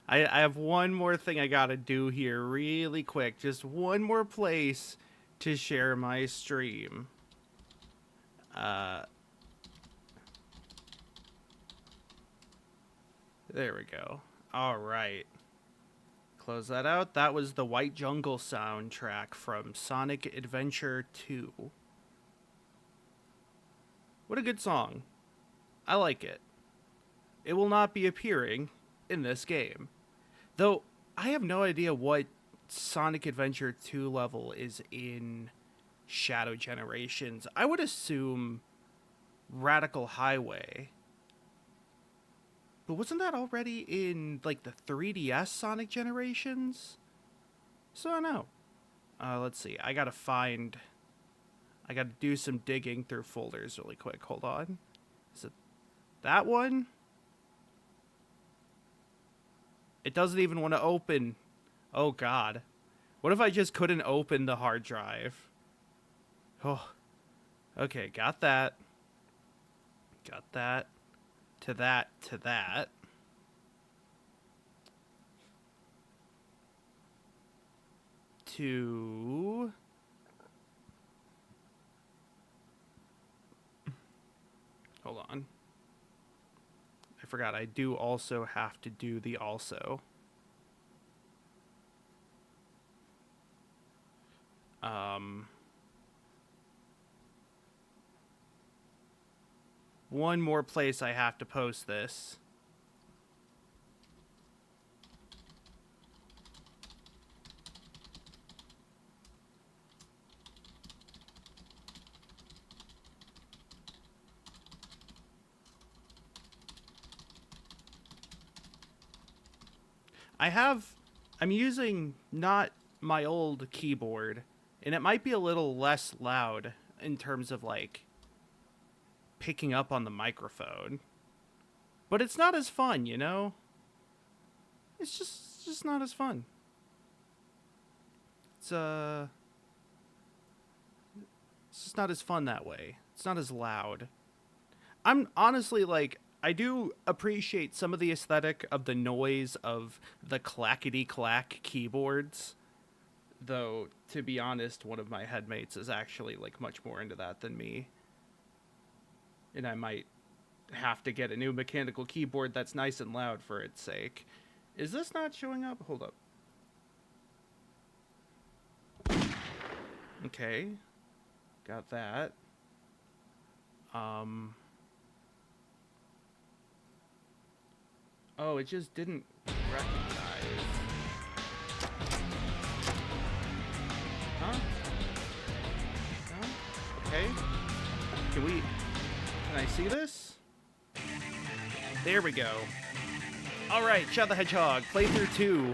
I have one more thing I gotta do here really quick. Just one more place to share my stream. There we go. All right. Close that out. That was the White Jungle soundtrack from Sonic Adventure 2. What a good song. I like it. It will not be appearing in this game. Though, I have no idea what Sonic Adventure 2 level is in Shadow Generations. I would assume Radical Highway. But wasn't that already in, like, the 3DS Sonic Generations? So I don't know. Let's see. I gotta do some digging through folders really quick. Hold on. Is it that one? It doesn't even want to open. Oh, God. What if I just couldn't open the hard drive? Oh. Okay, got that. Got that. To that. To that. To... Hold on. I forgot, I do also have to do the also. One more place I have to post this. I'm using not my old keyboard, and it might be a little less loud in terms of, like, picking up on the microphone. But it's not as fun, you know? It's just not as fun. It's just not as fun that way. It's not as loud. I'm honestly, like, I do appreciate some of the aesthetic of the noise of the clackety-clack keyboards. Though, to be honest, one of my headmates is actually, like, much more into that than me. And I might have to get a new mechanical keyboard that's nice and loud for its sake. Is this not showing up? Hold up. Okay. Got that. Oh, it just didn't recognize. Huh? No? Okay. Can I see this? There we go. Alright, Shadow the Hedgehog, playthrough 2.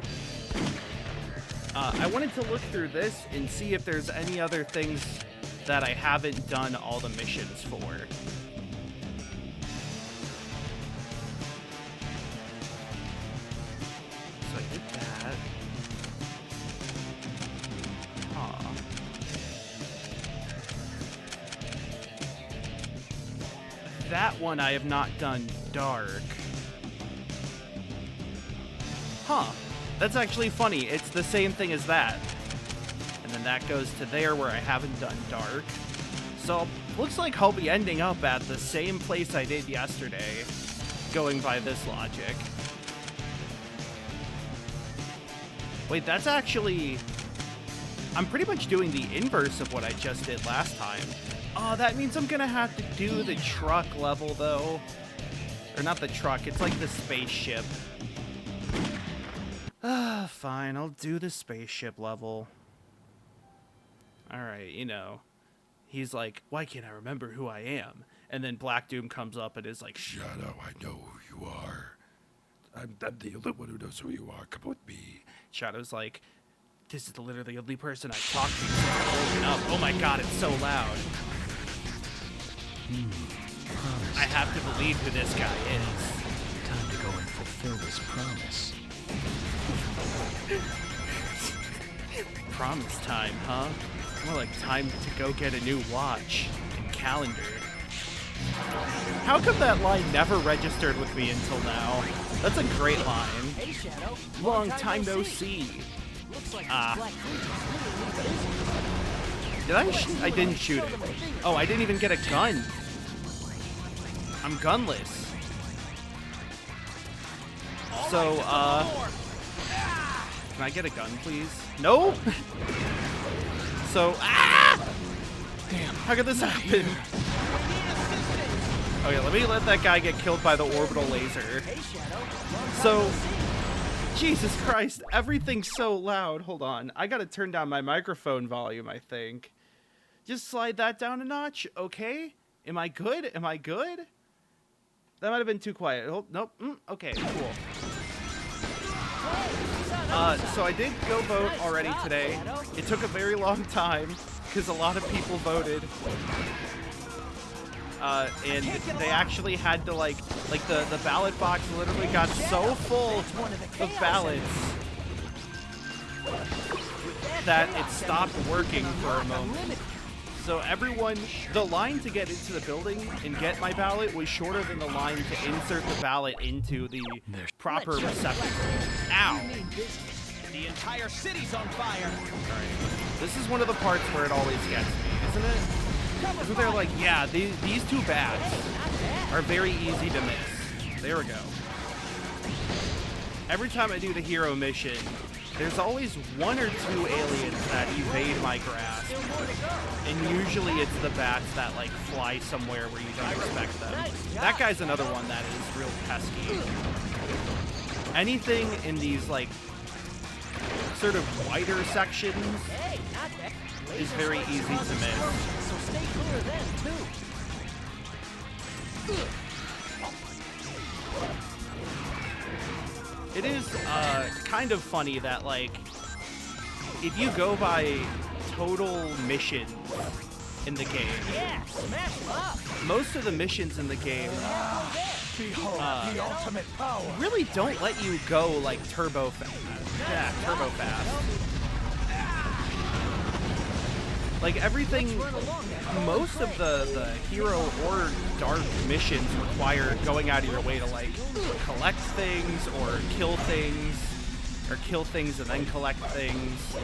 I wanted to look through this and see if there's any other things that I haven't done all the missions for. So I did that. Huh. That one I have not done dark. Huh. That's actually funny. It's the same thing as that. And then that goes to there where I haven't done dark. So, looks like I'll be ending up at the same place I did yesterday, going by this logic. Wait, that's actually... I'm pretty much doing the inverse of what I just did last time. Oh, that means I'm gonna have to do the truck level, though. Or not the truck, it's like the spaceship. Fine, I'll do the spaceship level. Alright, you know. He's like, why can't I remember who I am? And then Black Doom comes up and is like, Shadow, I know who you are. I'm the only one who knows who you are. Come with me. Shadow's like, this is literally the only person I've talked to since I've woken up. Oh my god, it's so loud. I have to believe who this guy is. Time to go and fulfill this promise. Promise time, huh? More like time to go get a new watch and calendar. How come that line never registered with me until now? That's a great line. Hey, Shadow. Long time no see. Looks like Ah. these black creatures really need to Did I didn't shoot it. Oh, I didn't even get a gun. I'm gunless. So, can I get a gun, please? No? So, damn, how could this happen? Okay, let that guy get killed by the orbital laser. So, Jesus Christ, everything's so loud. Hold on, I gotta turn down my microphone volume, I think. Just slide that down a notch, okay? Am I good? Am I good? That might have been too quiet. Oh, nope, okay, cool. So I did go vote already today. It took a very long time because a lot of people voted. And they actually had to like the ballot box literally got so full of ballots that it stopped working for a moment. So everyone, the line to get into the building and get my ballot was shorter than the line to insert the ballot into the proper receptacle. Ow. The entire city's on fire. Alright. This is one of the parts where it always gets me, isn't it? Isn't there like, yeah, these two bats are very easy to miss. There we go. Every time I do the hero mission, there's always one or two aliens that evade my grasp. And usually it's the bats that like fly somewhere where you don't expect them. That guy's another one that is real pesky. Anything in these like sort of wider sections is very easy to miss. So stay clear of them, too. It is kind of funny that, like, if you go by total missions in the game, most of the missions in the game really don't let you go, like, turbo fast. Yeah, turbo fast. Like, everything, most of the hero or dark missions require going out of your way to, like, collect things or kill things and then collect things.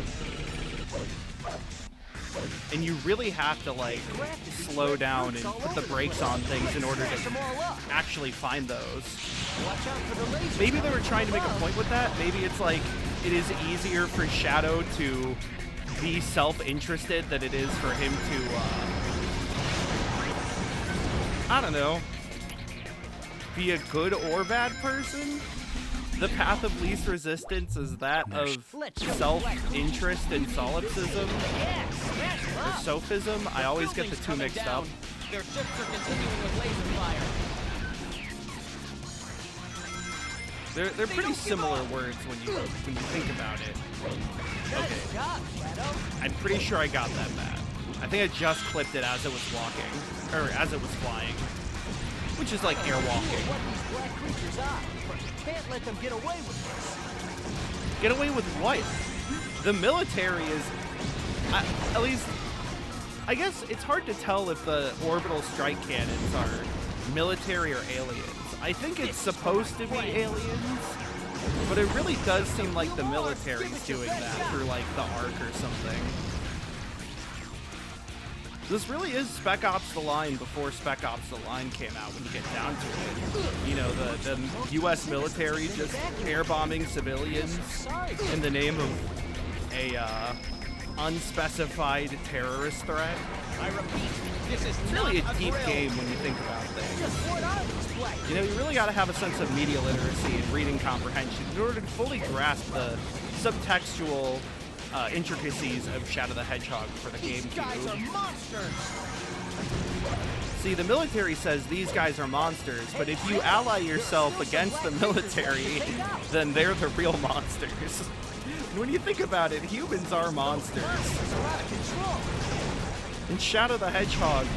And you really have to, like, slow down and put the brakes on things in order to actually find those. Maybe they were trying to make a point with that. Maybe it's like, it is easier for Shadow to be self-interested than it is for him to, I don't know, be a good or bad person. The path of least resistance is that of self-interest and solipsism, or sophism. I always get the two mixed up. Their ships are continuing with laser fire. They're pretty similar words when you think about it. Okay. I'm pretty sure I got that bad. I think I just clipped it as it was walking, or as it was flying, which is like airwalking. What these black creatures are, but you can't let them get away with this. Get away with what? The military is, at least, I guess it's hard to tell if the orbital strike cannons are military or aliens. I think it's supposed to be aliens, but it really does seem like the military's doing that through like the Ark or something. This really is Spec Ops The Line before Spec Ops The Line came out when you get down to it. You know, the US military just air bombing civilians in the name of a unspecified terrorist threat. I repeat, this is It's really a deep game when you think about things. You know, you really got to have a sense of media literacy and reading comprehension in order to fully grasp the subtextual intricacies of Shadow the Hedgehog for the GameCube. See, the military says these guys are monsters, but if you ally yourself against the military, then they're the real monsters. And when you think about it, humans are monsters. And Shadow the Hedgehog,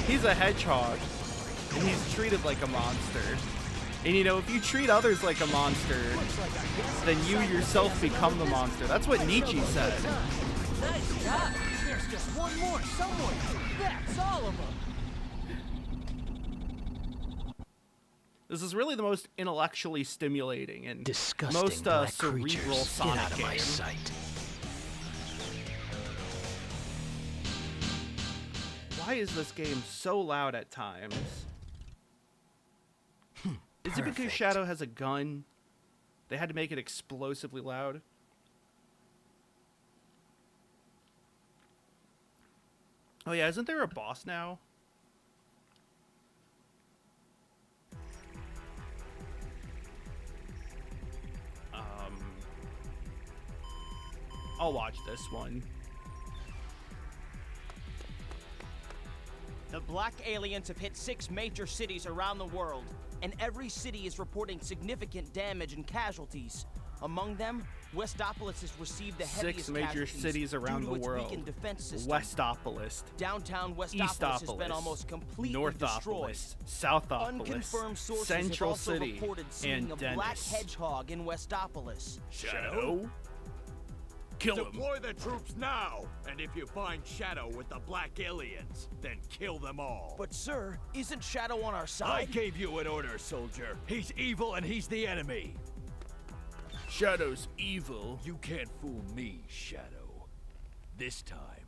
he's a hedgehog, and he's treated like a monster. And you know, if you treat others like a monster, then you yourself become the monster. That's what Nietzsche said. Nice job. There's just one more somewhere. That's all of them. This is really the most intellectually stimulating and Disgusting most black cerebral creatures. Sonic Get out of game. my sight. Why is this game so loud at times? Is it because Perfect. Shadow has a gun? They had to make it explosively loud? Oh yeah, isn't there a boss now? I'll watch this one. The black aliens have hit 6 major cities around the world, and every city is reporting significant damage and casualties. Among them, Westopolis has received the heaviest 6 major casualties cities around due to the its world. weakened defense system. Westopolis, Downtown Westopolis has been almost completely destroyed. Northopolis, Southopolis, Unconfirmed sources Central have also City, reported seeing and a black Dennis. hedgehog in Westopolis. Shadow? Kill him. Deploy the troops now! And if you find Shadow with the black aliens, then kill them all. But sir, isn't Shadow on our I side? gave you an order, soldier. He's evil and he's the enemy. Shadow's evil. You can't fool me, Shadow. This time,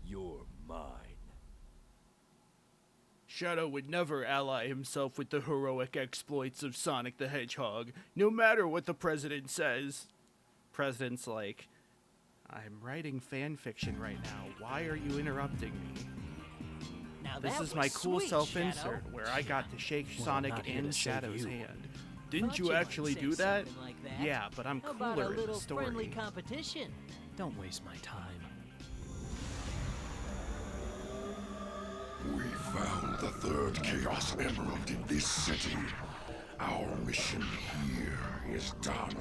you're mine. Shadow would never ally himself with the heroic exploits of Sonic the Hedgehog, no matter what the president says. President's like, I'm writing fan fiction right now. Why are you interrupting me? Now This that is my was cool sweet, self-insert Shadow. where I got to shake Well, Sonic not here and to save Shadow's you. hand. Didn't Thought you you might actually say do that? something like that. Yeah, but I'm How about a cooler in little the story. friendly competition? Don't waste my time. We found the third Chaos Emerald in this city. Our mission here is done.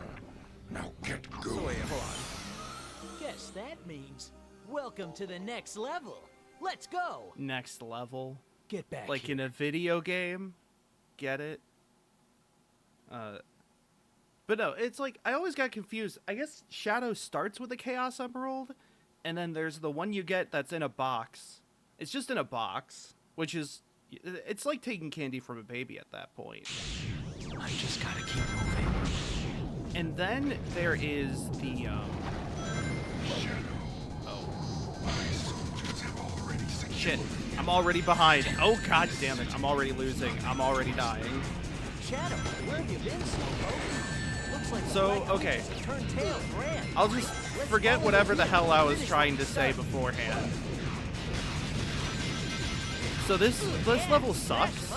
Now get going. So wait, hold on. Guess that means welcome to the next level. Let's go. Next level? Get back Like here. in a video game? Get it? But no, it's like, I always got confused. I guess Shadow starts with a Chaos Emerald, and then there's the one you get that's in a box. It's just in a box, which is, it's like taking candy from a baby at that point. I just gotta keep moving. And then there is the, shit, I'm already behind. Oh, god damn it, I'm already losing. I'm already dying. Shadow, where have you been, Slowpoke? Looks like the So, black okay. creatures have turned tail and ran. I'll just forget whatever the hell I was trying to say beforehand. So this level sucks.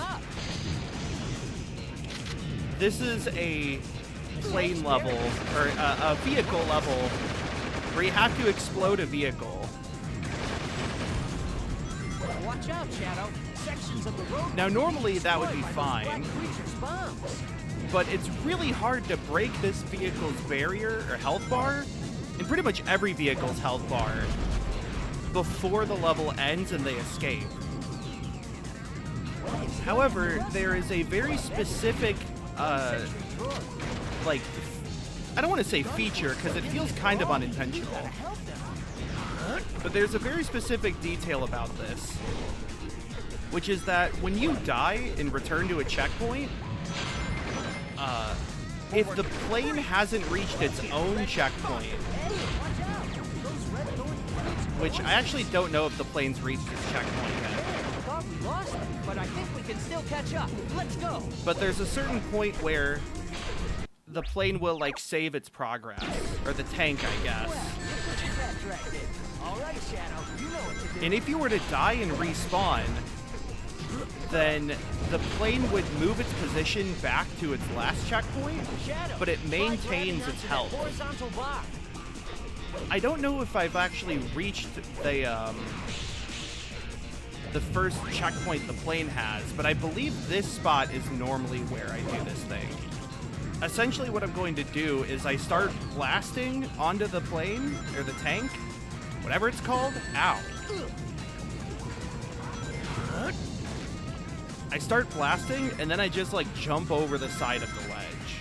This is a plane level, or a vehicle level, where you have to explode a vehicle. Watch out, Shadow. Sections of the road. Now normally that would be destroyed by those fine, black creatures' bombs. but it's really hard to break this vehicle's barrier or health bar, and pretty much every vehicle's health bar, before the level ends and they escape. However, there is a very specific, like, I don't want to say feature, because it feels kind of unintentional. But there's a very specific detail about this, which is that when you die and return to a checkpoint, if the plane hasn't reached its own checkpoint, which I actually don't know if the plane's reached its checkpoint yet, I thought we lost them, but I think we can still catch up. Let's go. but there's a certain point where the plane will, like, save its progress, or the tank, I guess. All right, Shadow, you know what to do. And if you were to die and respawn, then the plane would move its position back to its last checkpoint, Shadow, but it try maintains grabbing its onto that health. horizontal bar. I don't know if I've actually reached the first checkpoint the plane has, but I believe this spot is normally where I do this thing. Essentially what I'm going to do is I start blasting onto the plane, or the tank, whatever it's called. Ow. I start blasting, and then I just, like, jump over the side of the ledge.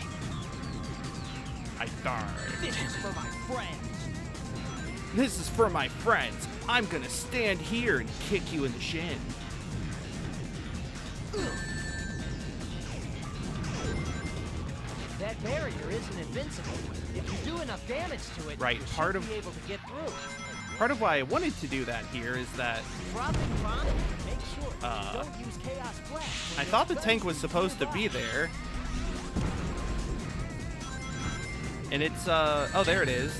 I die. This is for my friends. This is for my friends. I'm gonna stand here and kick you in the shin. That barrier isn't invincible. If you do enough damage to it, Right, you part should of- be able to get through. Part of why I wanted to do that here is that Dropping bombs, make sure that you don't use Chaos Blast. I thought the tank was supposed to be there. And it's, oh, there it is.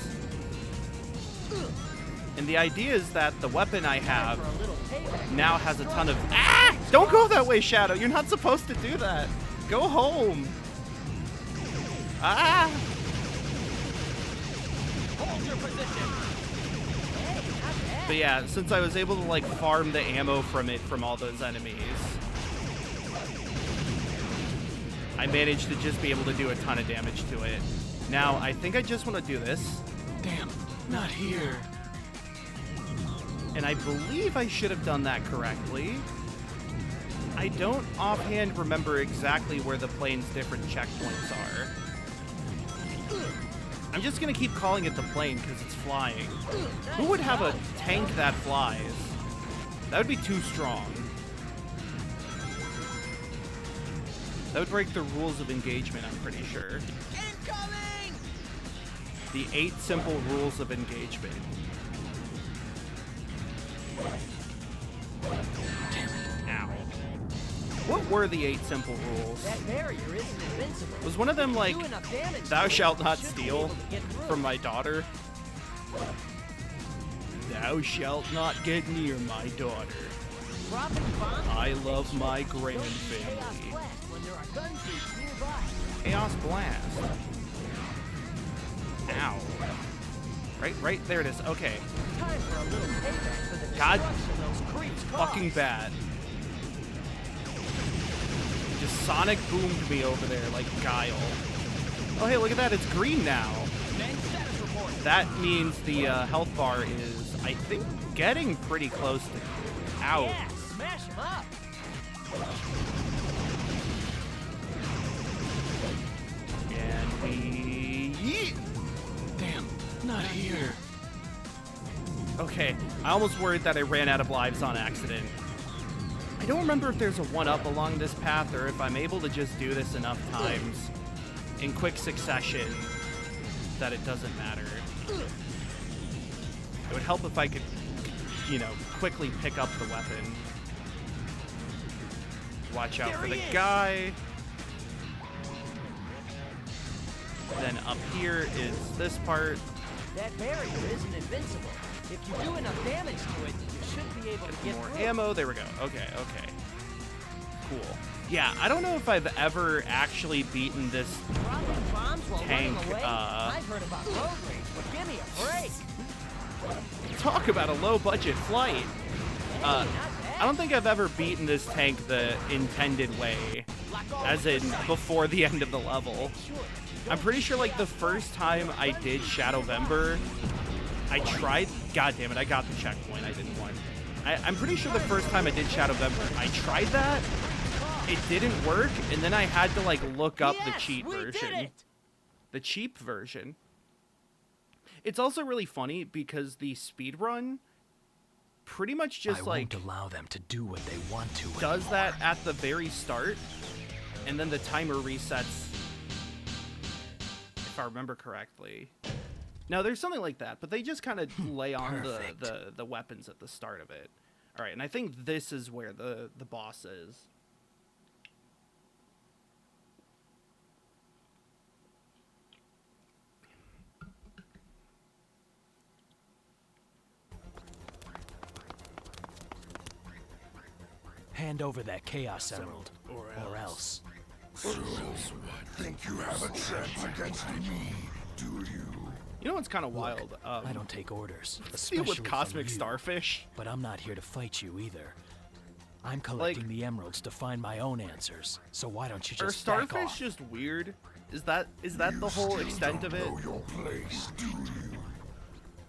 And the idea is that the weapon I have For a little payback. now has a ton of... Ah! Don't go that way, Shadow! You're not supposed to do that! Go home! Ah! Hold your position. But yeah, since I was able to, like, farm the ammo from it from all those enemies, I managed to just be able to do a ton of damage to it. Now, I think I just want to do this. Damn, not here. And I believe I should have done that correctly. I don't offhand remember exactly where the plane's different checkpoints are. I'm just gonna keep calling it the plane because it's flying. Who would have a tank that flies? That would be too strong. That would break the rules of engagement, I'm pretty sure. Incoming! The 8 simple rules of engagement. Ow. What were the 8 simple rules? That barrier isn't invincible. Was one of them like, Do enough damage thou to it, shalt you not should be steal able to get through. from my daughter? Thou shalt not get near my daughter. Dropping bombs, I love my don't use Chaos grandfamily. Blast when there are gun creeps nearby. Chaos Blast. Ow. Right, there it is. Okay. Time for a little payback for the God destruction those creeps fucking caused. bad. Just Sonic boomed me over there like Guile. Oh, hey, look at that. It's green now. Main status report. That means the health bar is, I think, getting pretty close to... Ow. Yeah, smash him up. And we... Yeet. Damn, not here. Okay, I almost worried that I ran out of lives on accident. I don't remember if there's a 1-up along this path or if I'm able to just do this enough times in quick succession that it doesn't matter. It would help if I could, you know, quickly pick up the weapon. Watch out for the guy. Then up here is this part. That barrier isn't invincible. If you do enough damage to it, you should be able to get More through. ammo. There we go. Okay. Cool. Yeah, I don't know if I've ever actually beaten this Dropping bombs while tank, running away? I've heard about road rage, but give me a break. Talk about a low-budget flight. Hey, not bad. I don't think I've ever beaten this tank the intended way, as in before the end of the level. I'm pretty sure, like, the first time I did Shadowvember, I tried... God damn it, I got the checkpoint I didn't want. I'm pretty sure the first time I did Shadowvember, I tried that, it didn't work, and then I had to, like, look up the Yes, cheat we did version. it. The cheap version. It's also really funny because the speedrun pretty much just I like won't allow them to do what they want to. does that at the very start, and then the timer resets, if I remember correctly. No, there's something like that, but they just kind of lay on the weapons at the start of it. All right, and I think this is where the boss is. Hand over that Chaos Emerald, or else. So, think you have a chance against me, do you? You know what's kind of wild? I don't take orders, Deal especially with from cosmic you, starfish. But I'm not here to fight you either. I'm collecting the emeralds to find my own answers. So why don't you Are just back starfish off? just weird? Is that the whole extent of it? Know your place, do you?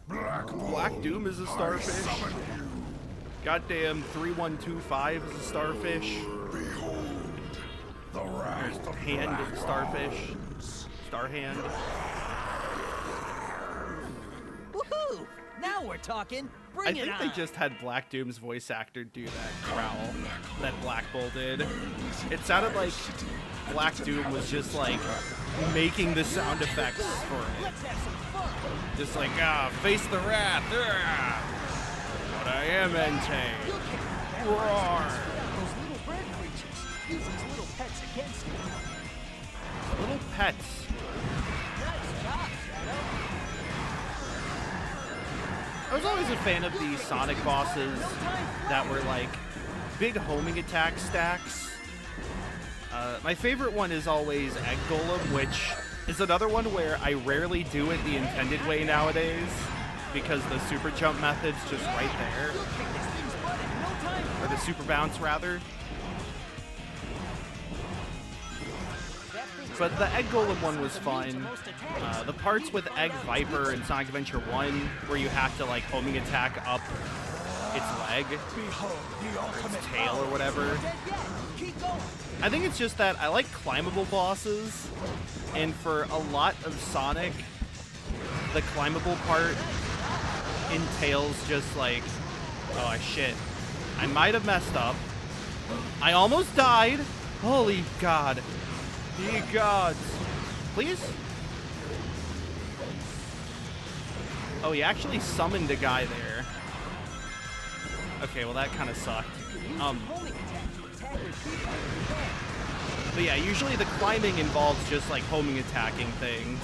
Black Doom is a starfish. Goddamn 3125 is a starfish. Behold, the wrath of Hand is a starfish. Star hand. Woohoo! Woo! Now we're talking. I Bring it think on. they just had Black Doom's voice actor do that growl that Black Bull did. It sounded like Black Doom was just like making the sound effects for it. Let's have some fun. Just like, face the wrath. What I am, Entei. You'll kick that Roar. those little bird creatures. Use these little pets against you. Little pets. Nice job, Shadow. I was always a fan of the Sonic bosses that were like big homing attack stacks. My favorite one is always Egg Golem, which is another one where I rarely do it the intended way nowadays because the super jump method's just right there. You'll kick this thing's butt in no time. Or the super bounce, rather. That thing's But the Egg Golem one was immune to fun. most attacks. The parts with Egg Viper in Sonic Adventure 1 where you have to like homing attack up its leg, its tail or whatever. Dead yet. Keep going. I think it's just that I like climbable bosses, and for a lot of Sonic, the climbable part entails just like, oh shit, I might have messed up. I almost died. Holy God. Ye gods. Please? Oh, he actually summoned a guy there. Okay, well that kind of sucked. Homing attack to attack repeatedly. But yeah, usually the climbing involves just like homing attacking things.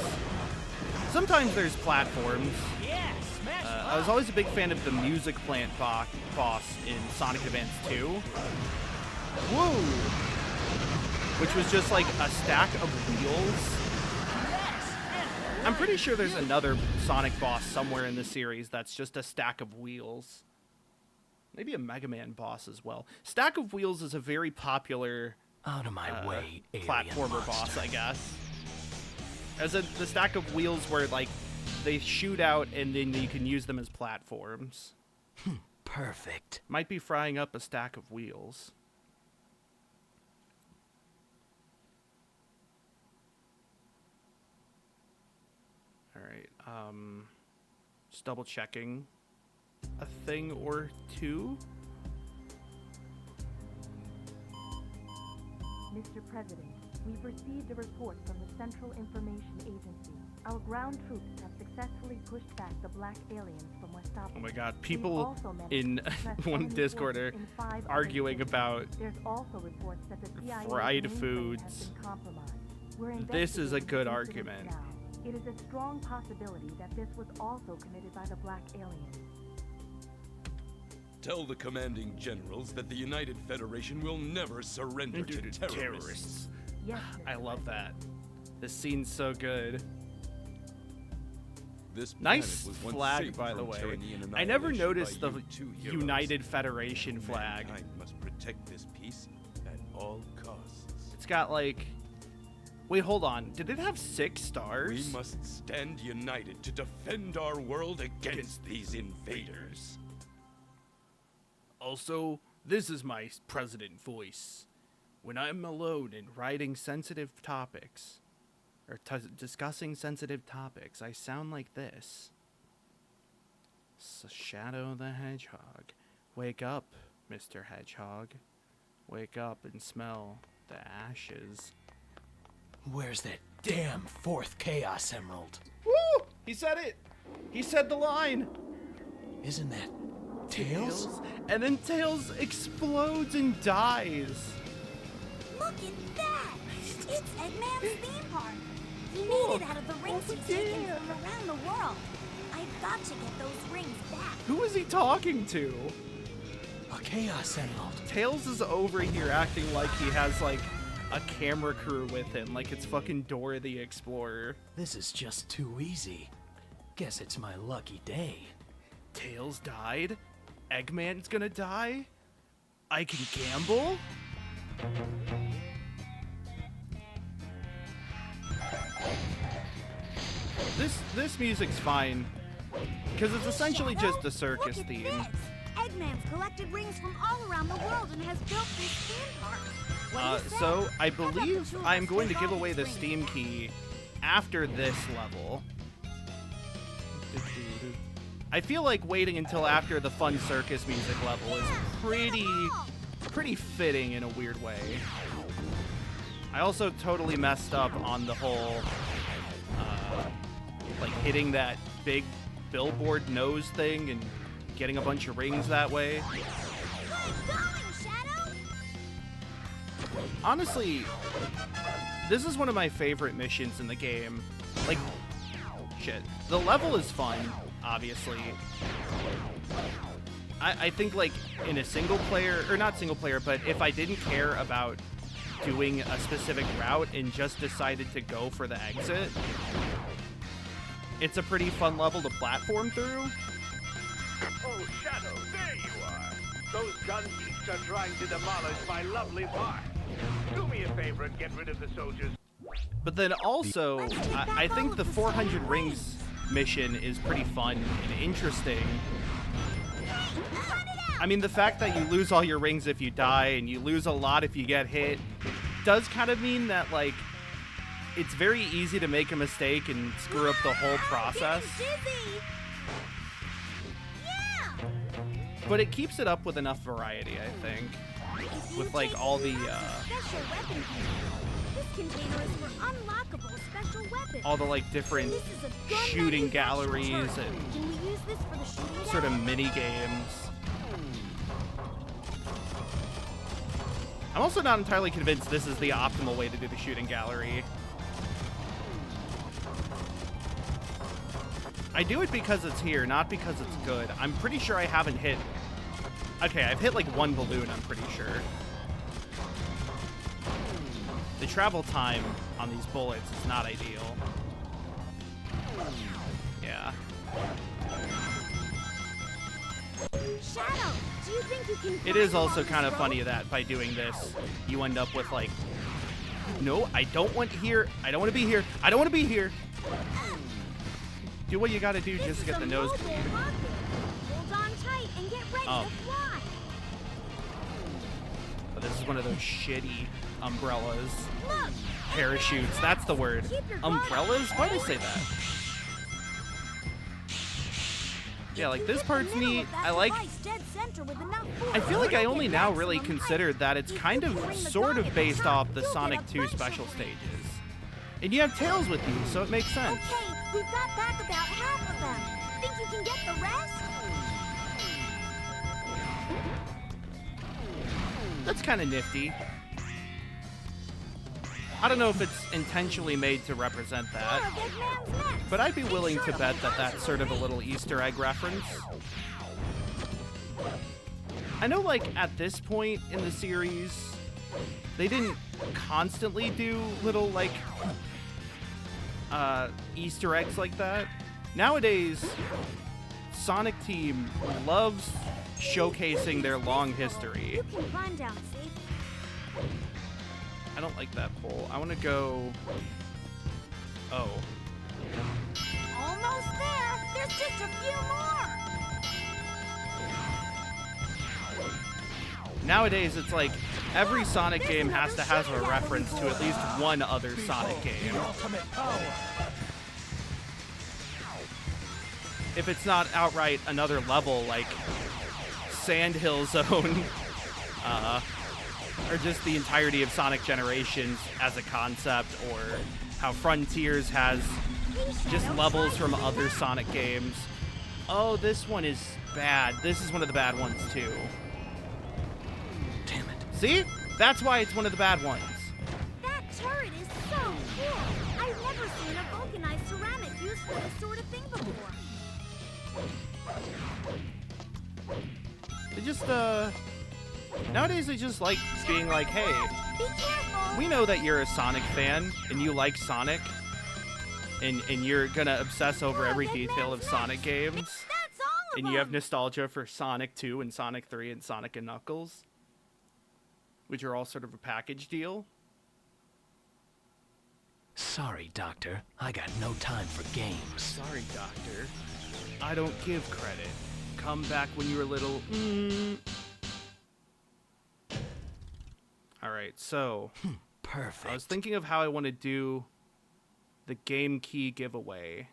Sometimes there's platforms. Yeah, smash I was always a big fan of the music plant boss in Sonic Advance 2. Woo! Which was just like a stack of wheels. I'm pretty sure there's another Sonic boss somewhere in the series that's just a stack of wheels. Maybe a Mega Man boss as well. Stack of Wheels is a very popular Out of my way, alien platformer boss, monster. I guess. As in the stack of wheels where like they shoot out and then you can use them as platforms. Perfect. Might be frying up a stack of wheels. All right, just double checking a thing or two. Mr. President, we've received a report from the Central Information Agency. Our ground troops have successfully pushed back the black aliens from Westopolis. Oh my God, We've people also managed in to suppress one enemy Discord are forces in 5 other arguing cities. about There's also reports that the CIA fried mainframe foods. has been compromised. We're This is a investigating good the incident argument. now. It is a strong possibility that this was also committed by the black aliens. Tell the commanding generals that the United Federation will never surrender to terrorists. Yes, I Mr. love President. that. This scene's so good. This Nice planet was once flag, safe by the from way. tyranny and I never annihilation noticed by the you two heroes. United Federation flag. Mankind must protect this peace at all costs. It's got like... Wait, hold on. Did it have 6 stars? We must stand united to defend our world against these invaders. Also, this is my president voice. When I'm alone and writing sensitive topics, or discussing sensitive topics, I sound like this. Shadow the Hedgehog. Wake up, Mr. Hedgehog. Wake up and smell the ashes. Where's that damn 4th Chaos Emerald? Woo! He said it! He said the line! Isn't that Tails? And then Tails explodes and dies. Look at that! It's Eggman's theme park. He made it out of the rings he's taken from around the world. I've got to get those rings back. Who is he talking to? A Chaos Emerald. Tails is over here acting like he has like a camera crew with him, like it's fucking Dora the Explorer. This is just too easy. Guess it's my lucky day. Tails died? Eggman's gonna die? I can gamble? This music's fine, because it's essentially just a circus Look at theme. this. Eggman's collected rings from all around the world and has built this theme park. What do you say? So I How about the believe two of I'm us going to take give all away the these Steam rings? key after this level. I feel like waiting until after the fun circus music level is pretty fitting in a weird way. I also totally messed up on the whole, like hitting that big billboard nose thing and getting a bunch of rings that way. Honestly, this is one of my favorite missions in the game. Like, shit. The level is fun, obviously. I think, like, in a single player, or not single player, but if I didn't care about doing a specific route and just decided to go for the exit, it's a pretty fun level to platform through. Oh, Shadow, there you are. Those gun geeks are trying to demolish my lovely farm. Do me a favor and get rid of the soldiers. But then also, I think the 400 rings mission is pretty fun and interesting. I mean, the fact that you lose all your rings if you die and you lose a lot if you get hit does kind of mean that, like, it's very easy to make a mistake and screw up the whole process. But it keeps it up with enough variety, I think. With, like, all the, all the, like, different shooting galleries and sort of mini games. I'm also not entirely convinced this is the optimal way to do the shooting gallery. I do it because it's here, not because it's good. I'm pretty sure I haven't hit... Okay, I've hit like one balloon, I'm pretty sure. The travel time on these bullets is not ideal. Yeah. Shadow, do you think you can... It is also kind of funny that by doing this, you end up with like... No, I don't want here. I don't want to be here. I don't want to be here. Do what you gotta do just to get the nosebleed. Hold on tight and get ready to fly. But this is one of those shitty umbrellas. Look, Parachutes, that's the word. Umbrellas? Why did I say that? Yeah, like this part's neat. I like... I feel like I only now really considered that it's kind of sort of based off the Sonic 2 special stages. And you have Tails with you, so it makes sense. Okay, we've got back about half of them. Think you can get the rest? That's kind of nifty. I don't know if it's intentionally made to represent that, but I'd be willing to bet that that's sort of a little Easter egg reference. I know, like, at this point in the series, they didn't constantly do little, like, Easter eggs like that. Nowadays, Sonic Team loves showcasing their long history. You can climb down, see? I don't like that pole. I want to go... Oh. Almost there. There's just a few more. Nowadays, it's like every Sonic game has to have a reference to at least one other Sonic game. If it's not outright another level, like Sandhill Zone, or just the entirety of Sonic Generations as a concept, or how Frontiers has just levels from other Sonic games. Oh, this one is bad. This is one of the bad ones, too. Damn it. See? That's why it's one of the bad ones. That turret is so cool. I've never seen a vulcanized ceramic used for this sort of thing before. They just, nowadays they just like being like, hey, Be careful. we know that you're a Sonic fan, and you like Sonic, and you're gonna obsess over every detail of Sonic games, That's all of and you have them. nostalgia for Sonic 2 and Sonic 3 and Sonic and Knuckles, which are all sort of a package deal. Sorry, Doctor. I got no time for games. Sorry, Doctor. I don't give credit. Come back when you're little. Alright, so Perfect. I was thinking of how I want to do the game key giveaway.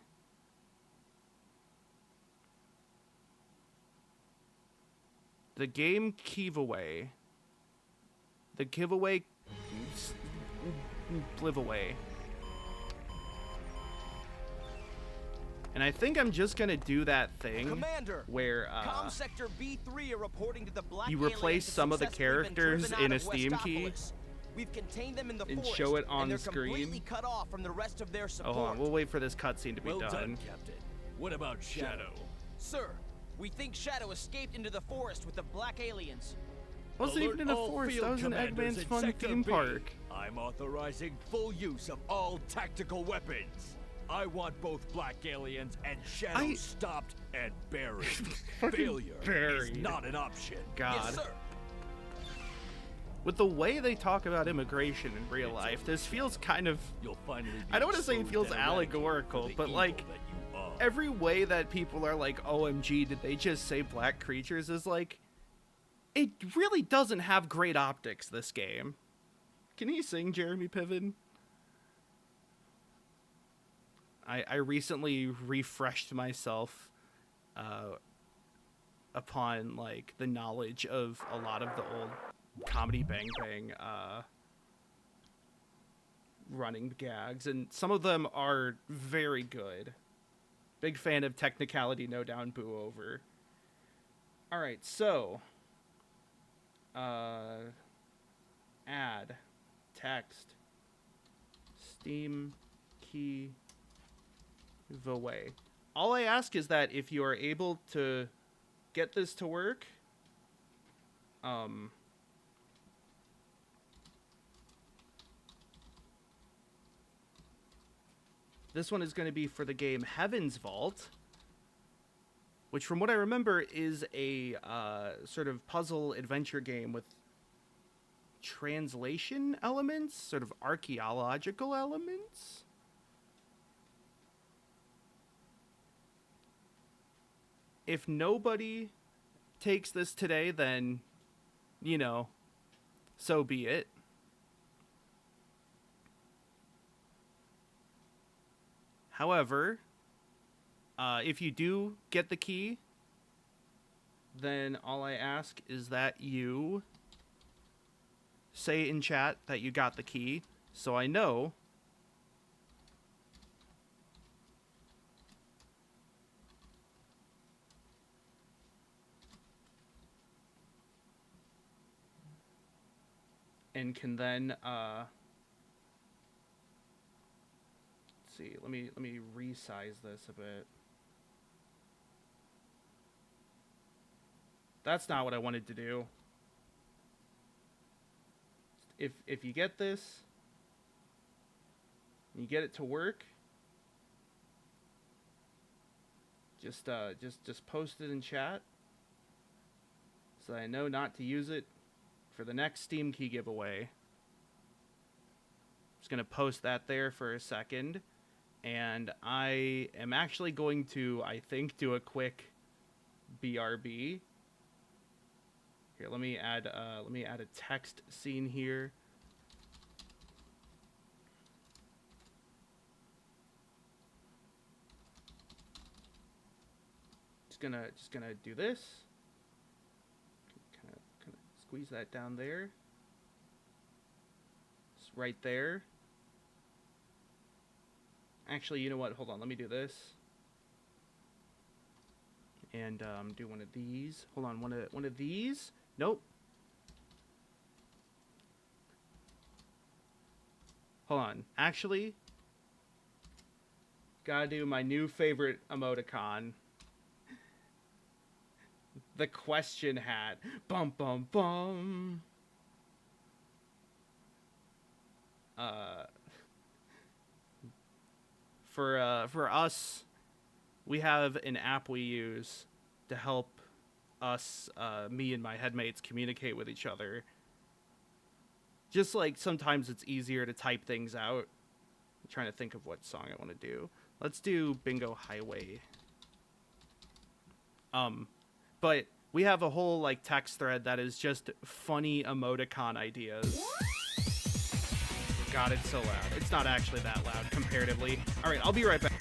the game giveaway. The giveaway. Live away. And I think I'm just gonna do that thing where Sector B3 are reporting to the black you replace some of the characters in a Steam key. We've contained them in the and forest, show it on and the screen. completely cut off from the rest of their support. Oh, hold on. We'll wait for this cutscene to be Well done. done, Captain. What about Shadow? Sir, we think Shadow escaped into the forest with the black aliens. Wasn't even in a forest. That was an Eggman's Fun theme park. I'm authorizing full use of all tactical weapons. I want both black aliens and Shadow stopped and buried. Failure is not an option. God. Yes, sir. With the way they talk about immigration in real life, this feels kind of... I don't want to say it feels allegorical, but like, every way that people are like, OMG, did they just say black creatures, is like, it really doesn't have great optics, this game. Can you sing, Jeremy Piven? I recently refreshed myself upon, like, the knowledge of a lot of the old Comedy Bang Bang running gags, and some of them are very good. Big fan of Technicality No Down Boo Over. Alright, so add text Steam key giveaway. All I ask is that if you are able to get this to work, this one is going to be for the game Heaven's Vault, which from what I remember is a sort of puzzle adventure game with translation elements, sort of archaeological elements. If nobody takes this today, then, you know, so be it. However, if you do get the key, then all I ask is that you say in chat that you got the key, so I know. And can then let's see, let me resize this a bit. That's not what I wanted to do. If you get this, and you get it to work, just post it in chat, so I know not to use it for the next Steam key giveaway. Just gonna post that there for a second, and I am actually going to, I think, do a quick BRB. Here, let me add a text scene here. Just gonna do this. Kind of squeeze that down there. It's right there. Actually, you know what? Hold on. Let me do this. And do one of these. Hold on. One of these. Nope. Hold on. Actually, gotta do my new favorite emoticon. The question hat. Bum bum bum. For us, we have an app we use to help us, me and my headmates, communicate with each other. Just like sometimes it's easier to type things out. I'm trying to think of what song I want to do. Let's do Bingo Highway. But we have a whole like text thread that is just funny emoticon ideas. God, it's so loud. It's not actually that loud comparatively. All right, I'll be right back.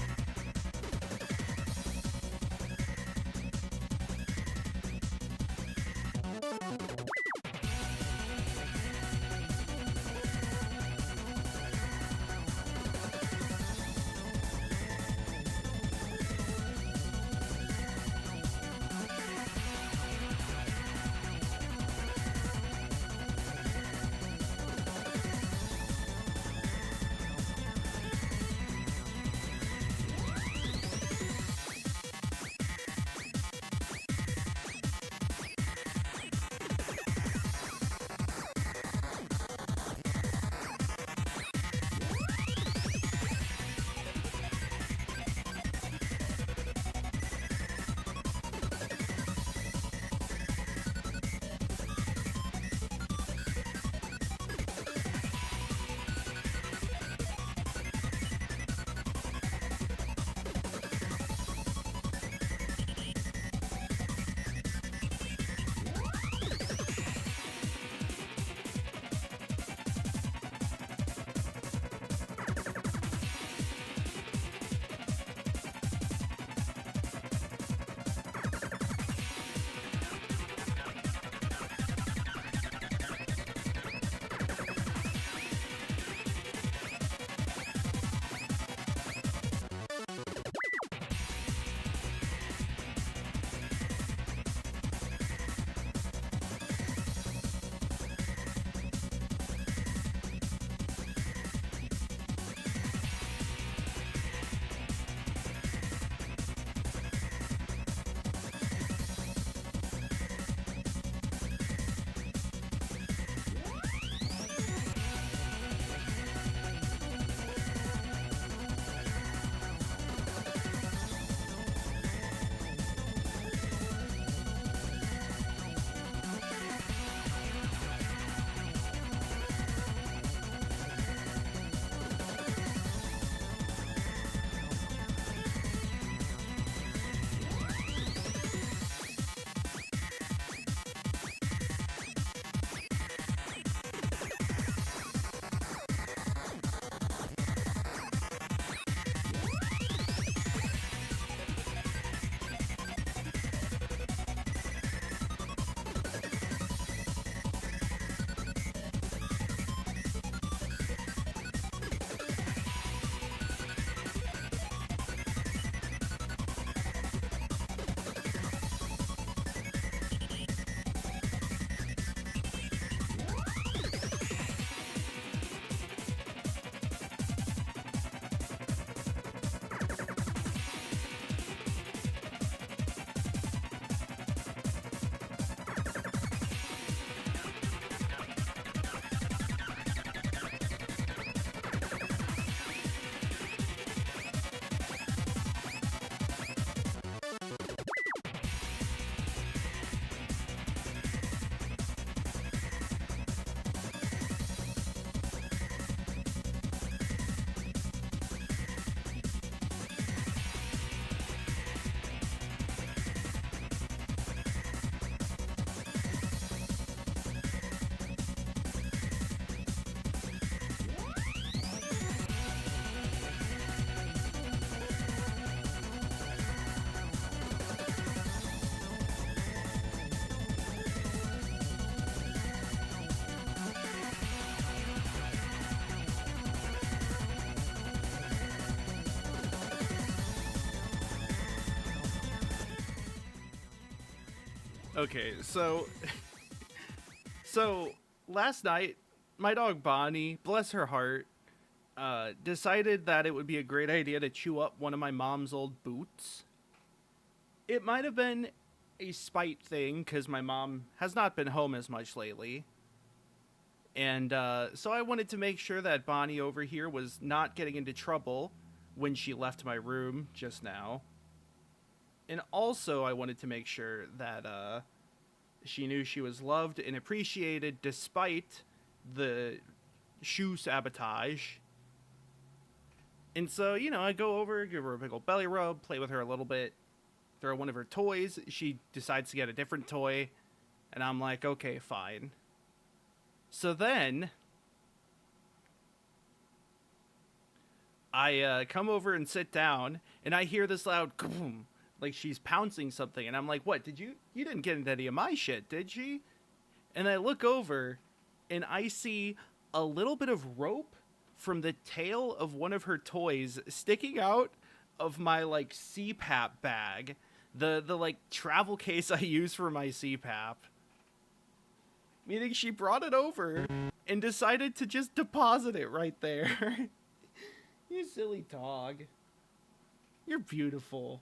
Okay, so last night, my dog Bonnie, bless her heart, decided that it would be a great idea to chew up one of my mom's old boots. It might have been a spite thing, because my mom has not been home as much lately. And so I wanted to make sure that Bonnie over here was not getting into trouble when she left my room just now. And also I wanted to make sure that she knew she was loved and appreciated despite the shoe sabotage. And so, you know, I go over, give her a big old belly rub, play with her a little bit, throw one of her toys. She decides to get a different toy. And I'm like, okay, fine. So then I come over and sit down, and I hear this loud boom, like she's pouncing something, and I'm like, what, you didn't get into any of my shit, did she? And I look over, and I see a little bit of rope from the tail of one of her toys sticking out of my, like, CPAP bag, the like, travel case I use for my CPAP. Meaning she brought it over and decided to just deposit it right there. You silly dog. You're beautiful.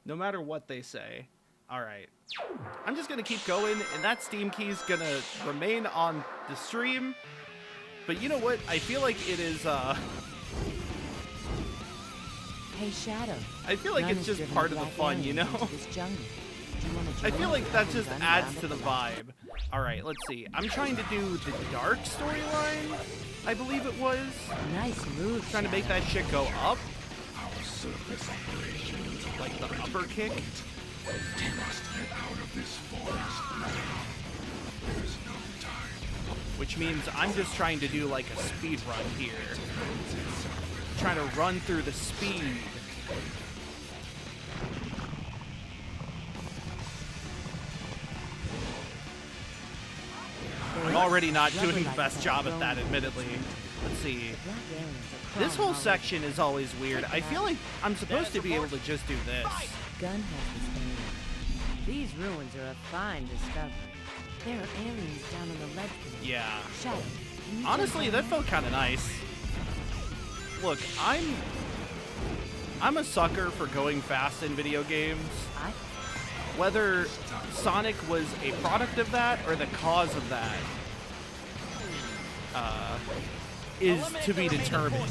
No matter what they say. Alright. I'm just gonna keep going, and that Steam key's gonna remain on the stream. But you know what? I feel like it is, Hey, Shadow. I feel like it's just part of the fun, you know? I feel like that just adds to the vibe. Alright, let's see. I'm trying to do the dark storyline, I believe it was. Nice move. Trying to make that shit go up. Like the upper kick. Which means I'm just trying to do like a speed run here. Trying to run through the speed. I'm already not doing the best job at that, admittedly. Let's see. This whole section is always weird. I feel like I'm supposed to be able to just do this. Gun has this. These ruins are a fine discovery. There are aliens down on the ledge below. Yeah. Shadow, honestly, that felt kind of nice. Look, I'm a sucker for going fast in video games. Whether Sonic was a product of that or the cause of that is to be determined.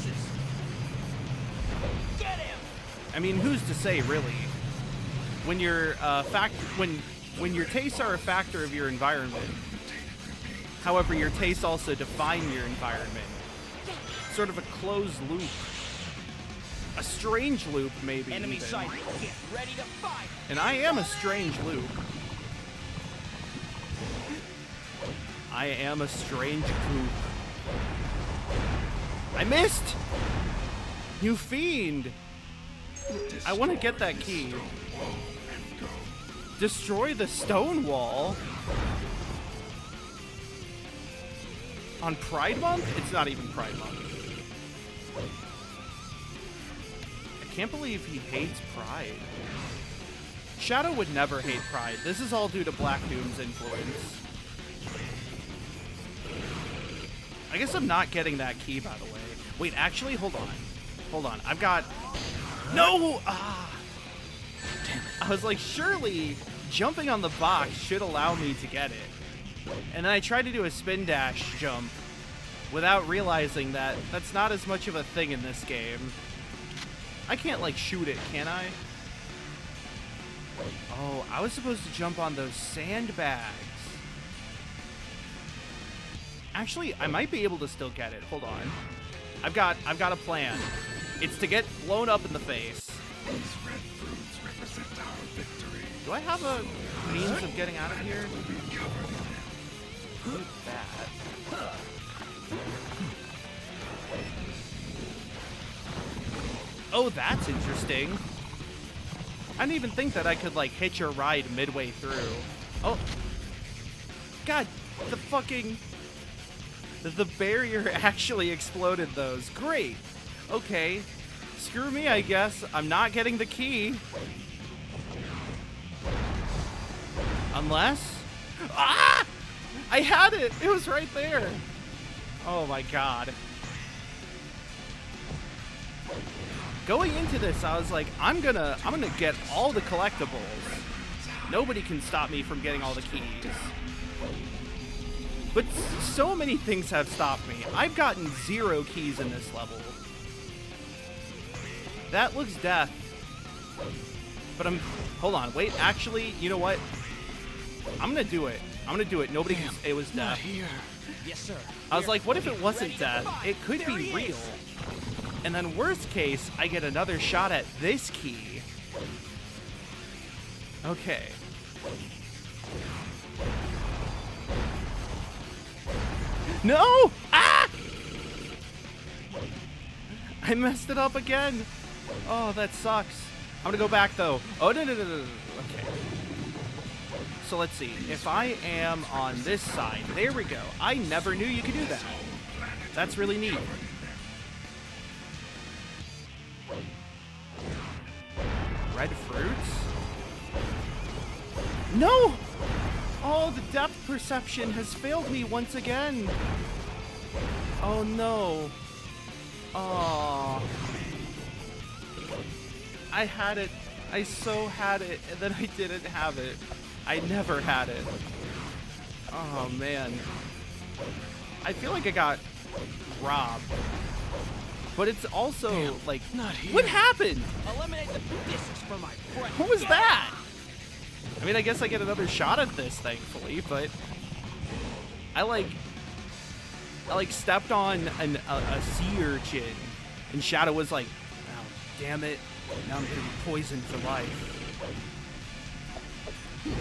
I mean, who's to say, really? When your when your tastes are a factor of your environment, however, your tastes also define your environment. Sort of a closed loop. A strange loop, maybe. Enemy even. sighted. Get ready to fight. And I am a strange loop. I am a strange loop. I missed! You fiend! I want to get that key. Destroy the stone wall? On Pride Month? It's not even Pride Month. I can't believe he hates Pride. Shadow would never hate Pride. This is all due to Black Doom's influence. I guess I'm not getting that key, by the way. Wait, actually, hold on. Hold on. I've got... No! Ah! Damn it. I was like, surely jumping on the box should allow me to get it. And then I tried to do a spin dash jump without realizing that that's not as much of a thing in this game. I can't, like, shoot it, can I? Oh, I was supposed to jump on those sandbags. Actually, I might be able to still get it. Hold on. I've got a plan. It's to get blown up in the face. Do I have a means of getting out of here? Look at that. Oh, that's interesting. I didn't even think that I could, like, hitch a ride midway through. Oh. God, the fucking... The barrier actually exploded those. Great. Okay. Screw me, I guess. I'm not getting the key. Unless... Ah! I had it! It was right there! Oh my god. Going into this, I was like, I'm gonna get all the collectibles. Nobody can stop me from getting all the keys. But so many things have stopped me. I've gotten 0 keys in this level. That looks death. But hold on, wait, actually, you know what? I'm gonna do it. I'm gonna do it. Nobody can say it was death. Yes, sir. I was like, what if it wasn't death? It could be real. And then worst case, I get another shot at this key. Okay. No! Ah! I messed it up again. Oh, that sucks. I'm gonna go back though. Oh, no. Okay. So let's see. If I am on this side, there we go. I never knew you could do that. That's really neat. Red fruits? No! Oh, the depth perception has failed me once again. Oh no. Oh. I had it. I so had it, and then I didn't have it. I never had it. Oh man. I feel like I got robbed. But it's also like, not here. What happened? Eliminate the discs for my friend. What was that? I mean, I guess I get another shot at this, thankfully, but I stepped on a sea urchin, and Shadow was like, oh, damn it, now I'm gonna be poisoned for life. Yeah,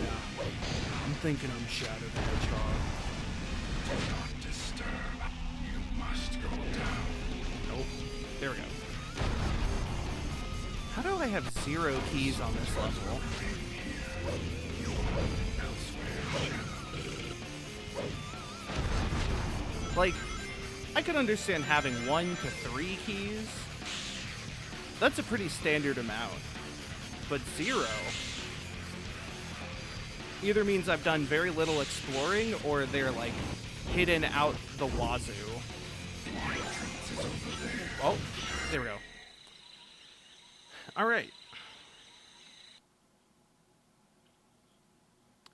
I'm thinking I'm Shadow the Hedgehog. Do not disturb. You must go down. Nope. There we go. How do I have 0 keys on this level? Like, I could understand having 1 to 3 keys. That's a pretty standard amount. But 0 either means I've done very little exploring, or they're like hidden out the wazoo. Oh, there we go. All right.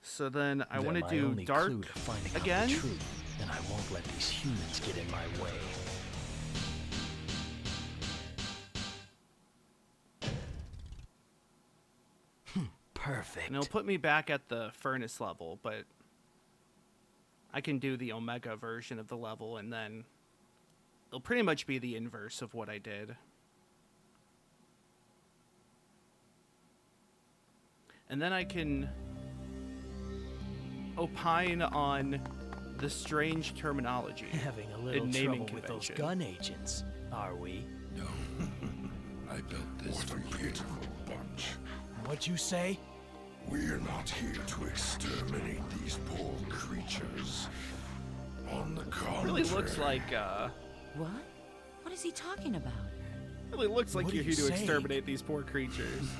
So then I want to do dark again. And I won't let these humans get in my way. Perfect. And it'll put me back at the furnace level, but I can do the Omega version of the level, and then it'll pretty much be the inverse of what I did. And then I can opine on the strange terminology. Having a little in naming trouble with those convention. gun agents, are we? No. I built this for you. Bunch. What'd you say? We're not here to exterminate these poor creatures. On the contrary. Really looks like, What? What is he talking about? really looks like What you're are here you to saying? exterminate these poor creatures.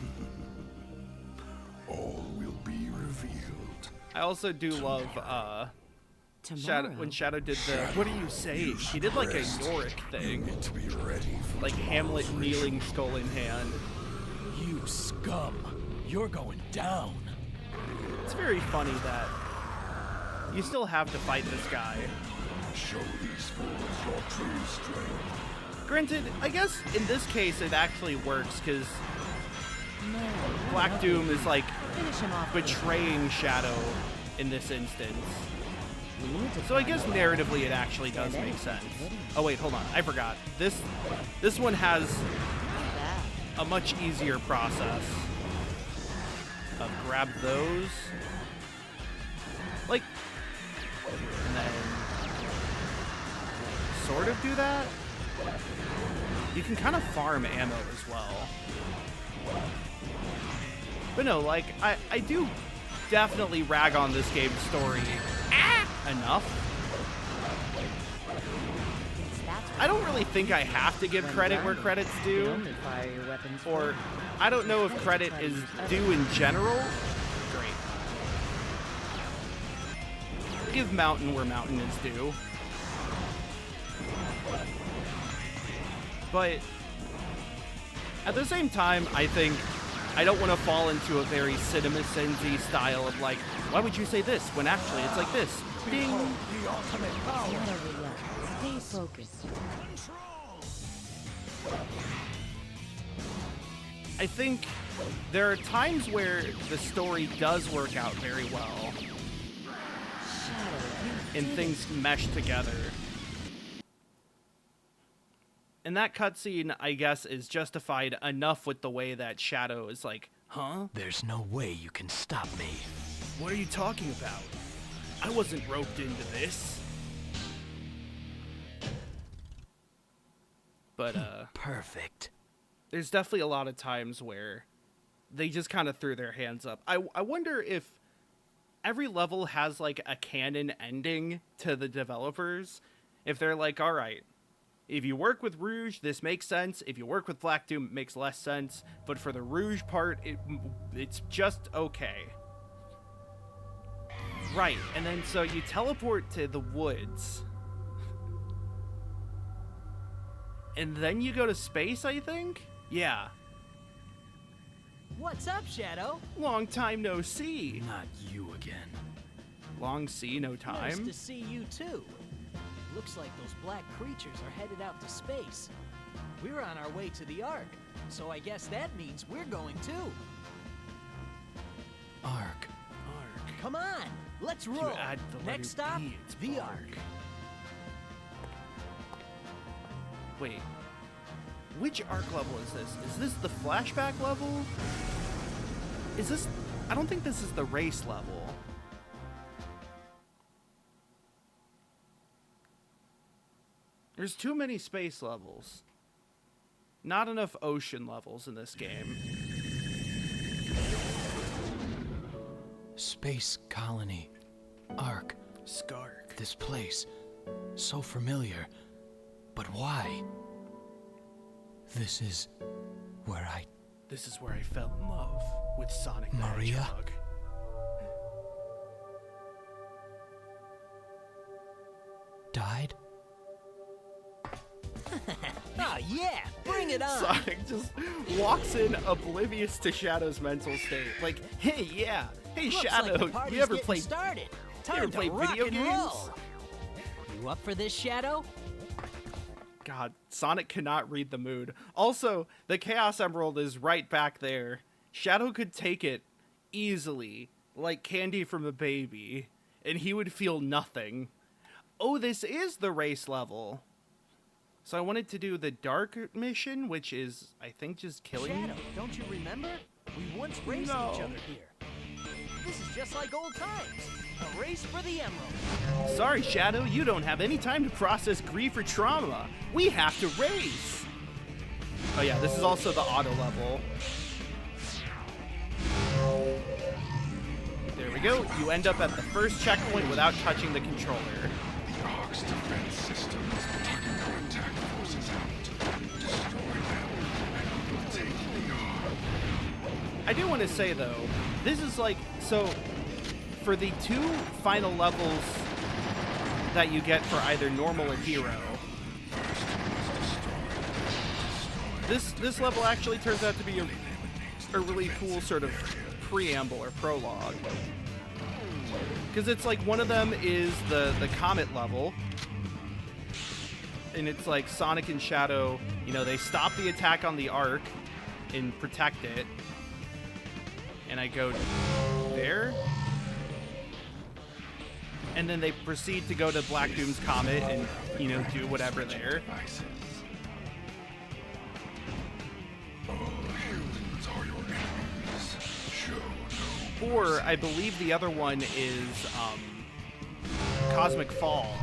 All will be revealed. I also do love, Shadow, when Shadow did the, what do you say? He did like a Yorick thing. Need to be ready for Like Hamlet kneeling skull in hand. You scum! You're going down. It's very funny that you still have to fight this guy. show these fools your true strength. Granted, I guess in this case it actually works because Black Doom is like Finish him off. betraying Shadow in this instance. So I guess narratively it actually does make sense. Oh wait, hold on, I forgot. This one has a much easier process. Grab those. Like, and then sort of do that. You can kind of farm ammo as well. But no, like, I do definitely rag on this game's story enough. I don't really think I have to give credit where credit's due. Or I don't know if credit is due in general. Great. give mountain where mountain is due. But at the same time, I think I don't want to fall into a very Cinema Sensi style of like, why would you say this when actually it's like this? Ding! Shadow, relax. Stay focused. I think there are times where the story does work out very well. And things mesh together. And that cutscene, I guess, is justified enough with the way that Shadow is like, huh? There's no way you can stop me. What are you talking about? I wasn't roped into this. But, Perfect. there's definitely a lot of times where they just kind of threw their hands up. I wonder if every level has, like, a canon ending to the developers. If they're like, all right, if you work with Rouge, this makes sense. If you work with Black Doom, it makes less sense. But for the Rouge part, it's just okay. Right, and then so you teleport to the woods. And then you go to space, I think? Yeah. What's up, Shadow? Long time no see. Not you again. Long see, no Nice time. to see you too. Looks like those black creatures are headed out to space. We're on our way to the Ark, so I guess that means we're going too. Ark. Come on, let's You roll. add the letter Next stop, B, it's the Bark. Ark. Wait. Which arc level is this? Is this the flashback level? Is this... I don't think this is the race level. There's too many space levels. Not enough ocean levels in this game. Space colony. Ark. Skark. This place. So familiar. But why? This is where I... This is where I fell in love with Sonic the Maria? Hedgehog. died? Ah, yeah, bring it on. Sonic just walks in oblivious to Shadow's mental state. Like, hey, yeah. Hey, Looks Shadow, like the party's you ever getting played... started. You Time ever to played rock video and games? roll. You up for this, Shadow? God, Sonic cannot read the mood. Also, the Chaos Emerald is right back there. Shadow could take it easily, like candy from a baby, and he would feel nothing. Oh, this is the race level. So I wanted to do the dark mission, which is, I think, just killing... Shadow, don't you remember? We once raced each other here. This is just like old times. A race for the Emerald. Sorry, Shadow, you don't have any time to process grief or trauma. We have to race. Oh yeah, this is also the auto level. There we go. You end up at the first checkpoint without touching the controller. The Ark's defense system is taking our attack forces out. Destroy them, and we'll take the Ark. I do want to say, though, this is like... So, for the two final levels that you get for either normal or hero, this level actually turns out to be a really cool sort of preamble or prologue. Because it's like one of them is the comet level, and it's like Sonic and Shadow, you know, they stop the attack on the Ark and protect it. And I go there. And then they proceed to go to Black Doom's comet and, you know, do whatever there. Or I believe the other one is Cosmic Fall.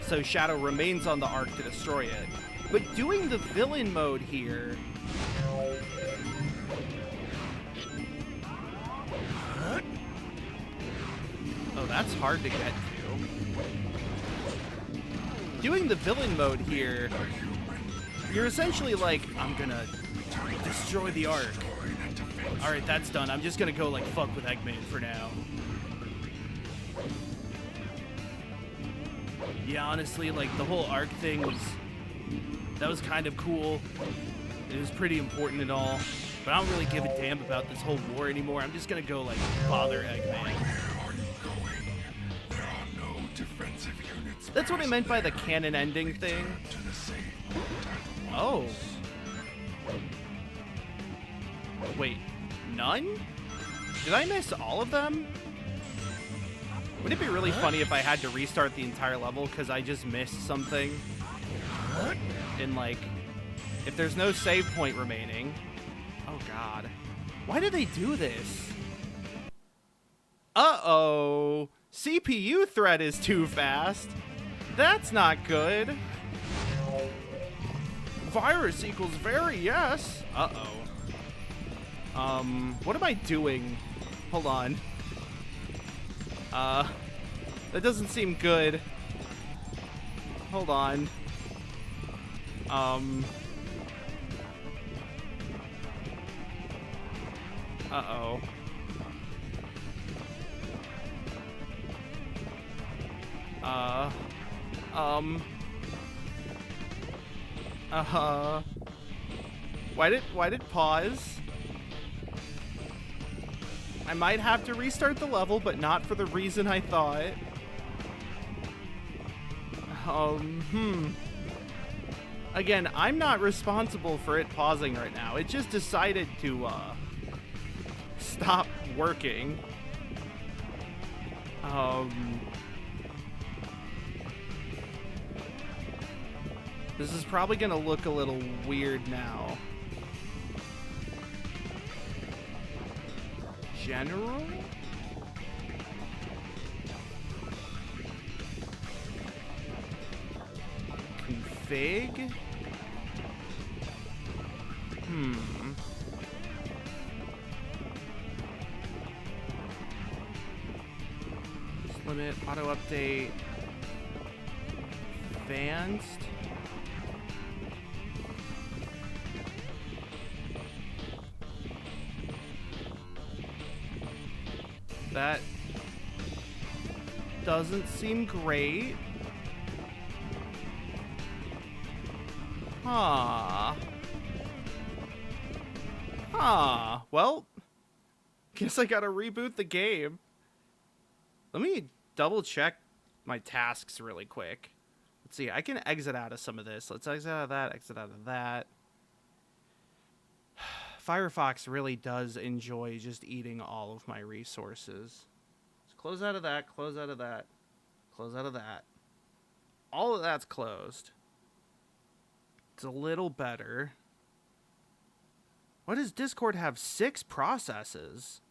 So Shadow remains on the Ark to destroy it. But doing the villain mode here... Oh, that's hard to get to. Doing the villain mode here, you're essentially like, I'm gonna destroy the Ark. Alright, that's done. I'm just gonna go, like, fuck with Eggman for now. Yeah, honestly, like, the whole arc thing that was kind of cool. It was pretty important and all, but I don't really give a damn about this whole war anymore. I'm just gonna go, like, bother Eggman. Where are you going? There are no defensive units. That's what I meant by the canon ending thing. To the same point at Oh. once. Wait, none? Did I miss all of them? Would it be really funny if I had to restart the entire level because I just missed something? And, like, if there's no save point remaining... Oh, God. Why did they do this? Uh-oh. CPU thread is too fast. That's not good. Virus equals very yes. Uh-oh. What am I doing? Hold on. That doesn't seem good. Hold on. Uh-oh. Why did it pause? I might have to restart the level, but not for the reason I thought. Again, I'm not responsible for it pausing right now. It just decided to, stop working. This is probably gonna look a little weird now. General? Config? Limit, auto update, advanced. That doesn't seem great. Well, guess I gotta reboot the game. Let me double check my tasks really quick. Let's see, I can exit out of some of this. Let's exit out of that, exit out of that. Firefox really does enjoy just eating all of my resources. Let's close out of that, close out of that, close out of that. All of that's closed. It's a little better. Why does Discord have 6 processes?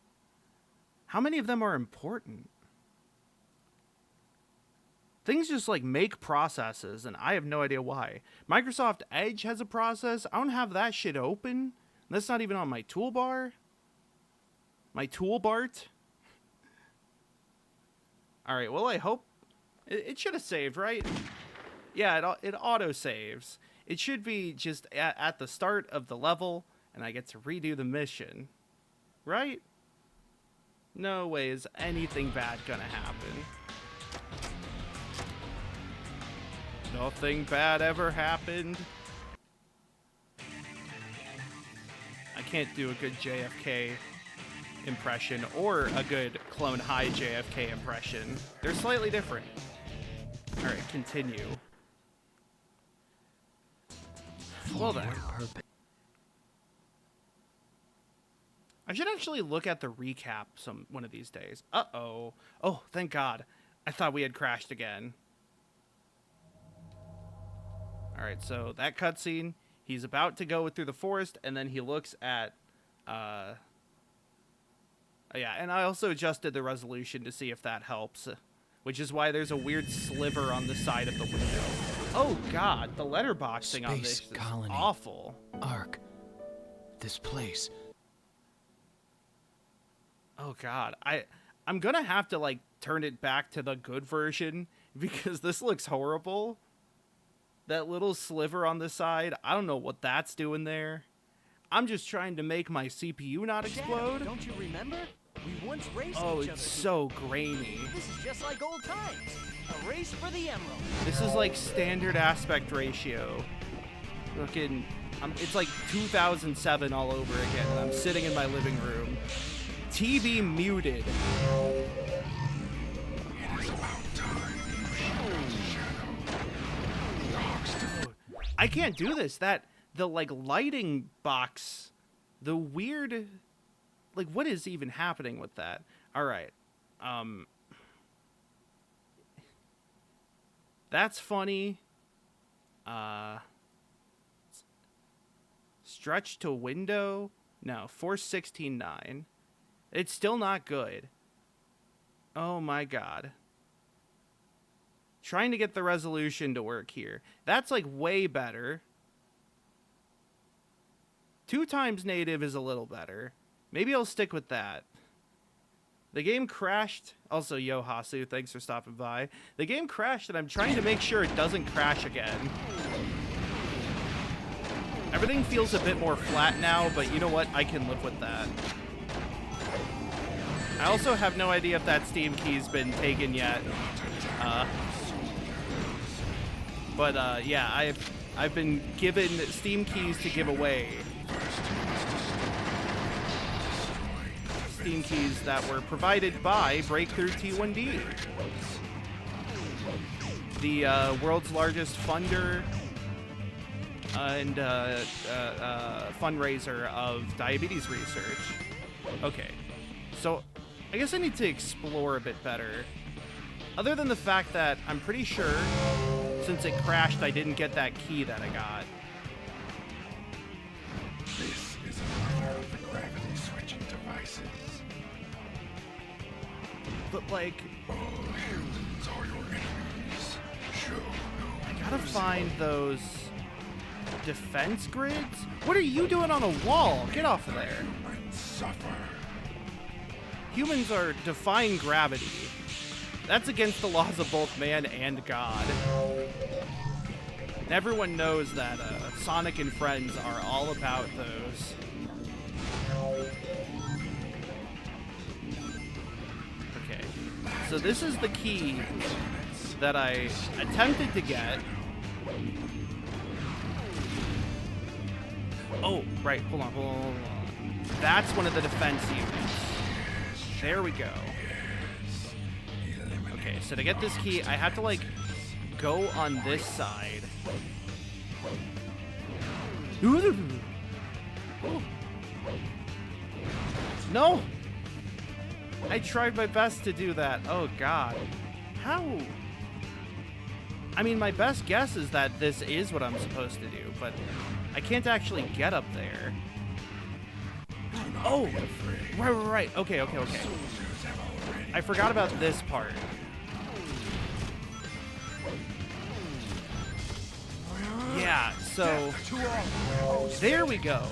How many of them are important? Things just like make processes, and I have no idea why. Microsoft Edge has a process. I don't have that shit open. That's not even on my toolbar. My toolbart. All right, well, I hope... It should have saved, right? Yeah, it auto-saves. It should be just at the start of the level, and I get to redo the mission. Right? No way is anything bad gonna happen. Nothing bad ever happened. I can't do a good JFK impression or a good Clone High JFK impression. They're slightly different. Alright, continue. Well then. I should actually look at the recap one of these days. Uh-oh. Oh, thank God. I thought we had crashed again. Alright, so that cutscene, he's about to go through the forest, and then he looks at, yeah, and I also adjusted the resolution to see if that helps, which is why there's a weird sliver on the side of the window. Oh God, the letterboxing on this is awful. Ark. This place. Oh God, I'm gonna have to, like, turn it back to the good version, because this looks horrible. That little sliver on the side, I don't know what that's doing there. I'm just trying to make my CPU not explode. Shadow, don't you remember? We once raced Oh, each other. it's so grainy. This is just like old times. A race for the emerald. This is like standard aspect ratio. Looking, it's like 2007 all over again, and I'm sitting in my living room. TV muted. It is about time you show Shadow. The Hawks I can't do this. The like lighting box, the weird, like what is even happening with that? All right. That's funny. Stretch to window. No, 416.9. It's still not good. Oh my god. Trying to get the resolution to work here. That's like way better. 2x native is a little better. Maybe I'll stick with that. The game crashed. Also, yo, Hasu, thanks for stopping by. The game crashed, and I'm trying to make sure it doesn't crash again. Everything feels a bit more flat now, but you know what? I can live with that. I also have no idea if that Steam key's been taken yet. Yeah, I've been given Steam keys to give away. Steam keys that were provided by Breakthrough T1D, the world's largest funder and fundraiser of diabetes research. Okay, so I guess I need to explore a bit better. Other than the fact that I'm pretty sure since it crashed, I didn't get that key that I got. This is another of the gravity switching devices. But like, all humans are your enemies. Show no I gotta find those defense grids. What are you doing on a wall? Get off of there. humans suffer. Humans are defying gravity. That's against the laws of both man and God. And everyone knows that Sonic and Friends are all about those. Okay, so this is the key that I attempted to get. Oh, right, hold on. That's one of the defense units. There we go. Okay, so to get this key, I have to, like, go on this side. Ooh. No! I tried my best to do that. Oh, God. How? I mean, my best guess is that this is what I'm supposed to do, but I can't actually get up there. Oh! Right. Okay. I forgot about this part. Yeah, so there we go.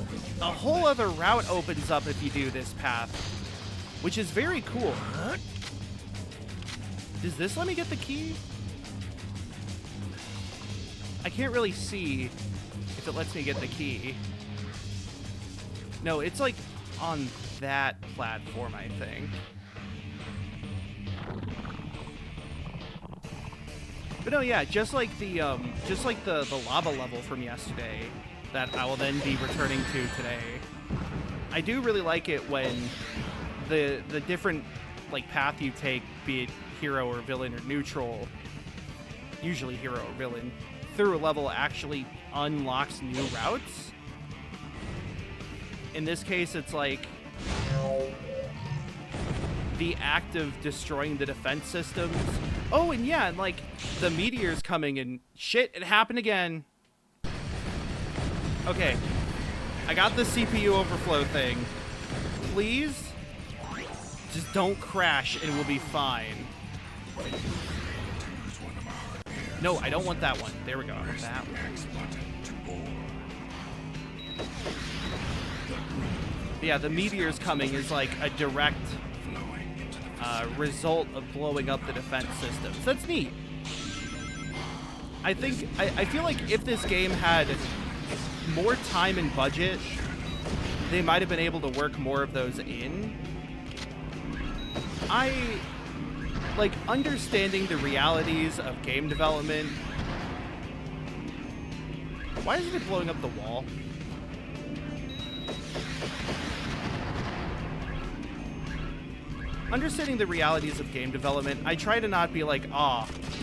A whole other route opens up if you do this path, which is very cool. Does this let me get the key? I can't really see if it lets me get the key. No, it's like on that platform, I think. But no, yeah, just like the lava level from yesterday that I will then be returning to today. I do really like it when the different like path you take, be it hero or villain or neutral, usually hero or villain, through a level actually unlocks new routes. In this case, it's like the act of destroying the defense systems. Oh, and yeah, and like the meteor's coming and shit, it happened again. Okay, I got the CPU overflow thing. Please, just don't crash and we'll be fine. No, I don't want that one. There we go. That one. Yeah, the meteor's coming is like a direct result of blowing up the defense systems. That's neat. I feel like if this game had more time and budget, they might have been able to work more of those in. like, understanding the realities of game development. Why isn't it blowing up the wall? Understanding the realities of game development, I try to not be like,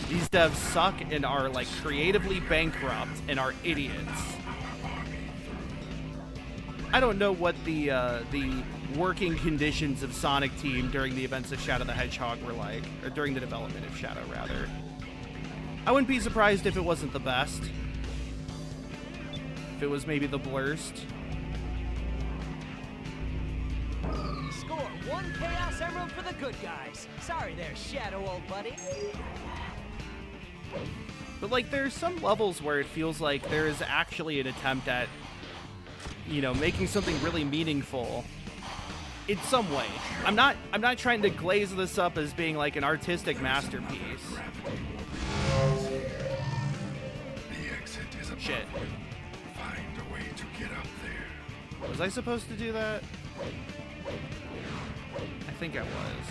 these devs suck and are, like, creatively bankrupt and are idiots. I don't know what the working conditions of Sonic Team during the events of Shadow the Hedgehog were like, or during the development of Shadow, rather. I wouldn't be surprised if it wasn't the best. If it was maybe the blurst. Score 1 Chaos Emerald for the good guys. Sorry there, Shadow, old buddy. But, like, there's some levels where it feels like there is actually an attempt at, you know, making something really meaningful in some way. I'm not trying to glaze this up as being like an artistic masterpiece. Shit. Find a way to get up there. Was I supposed to do that? I think I was.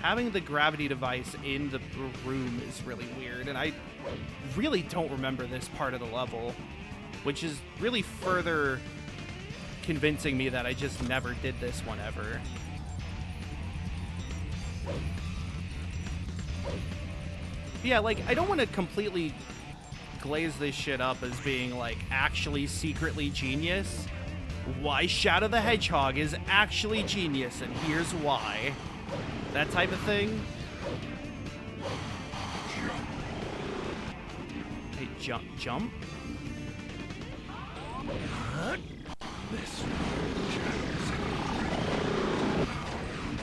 Having the gravity device in the room is really weird, and I really don't remember this part of the level, which is really further convincing me that I just never did this one ever. Yeah, like, I don't want to completely glaze this shit up as being, like, actually secretly genius. Why Shadow the Hedgehog is actually genius, and here's why. That type of thing. Hey, jump?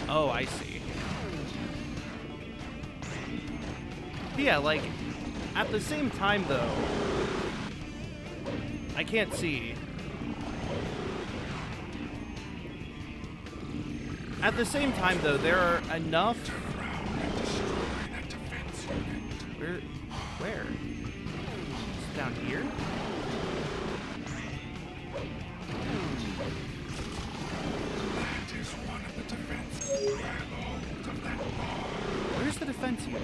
Oh, I see. Yeah, like, at the same time, though, I can't see. At the same time, though, there are enough... Where? It's down here? Where's the defense unit?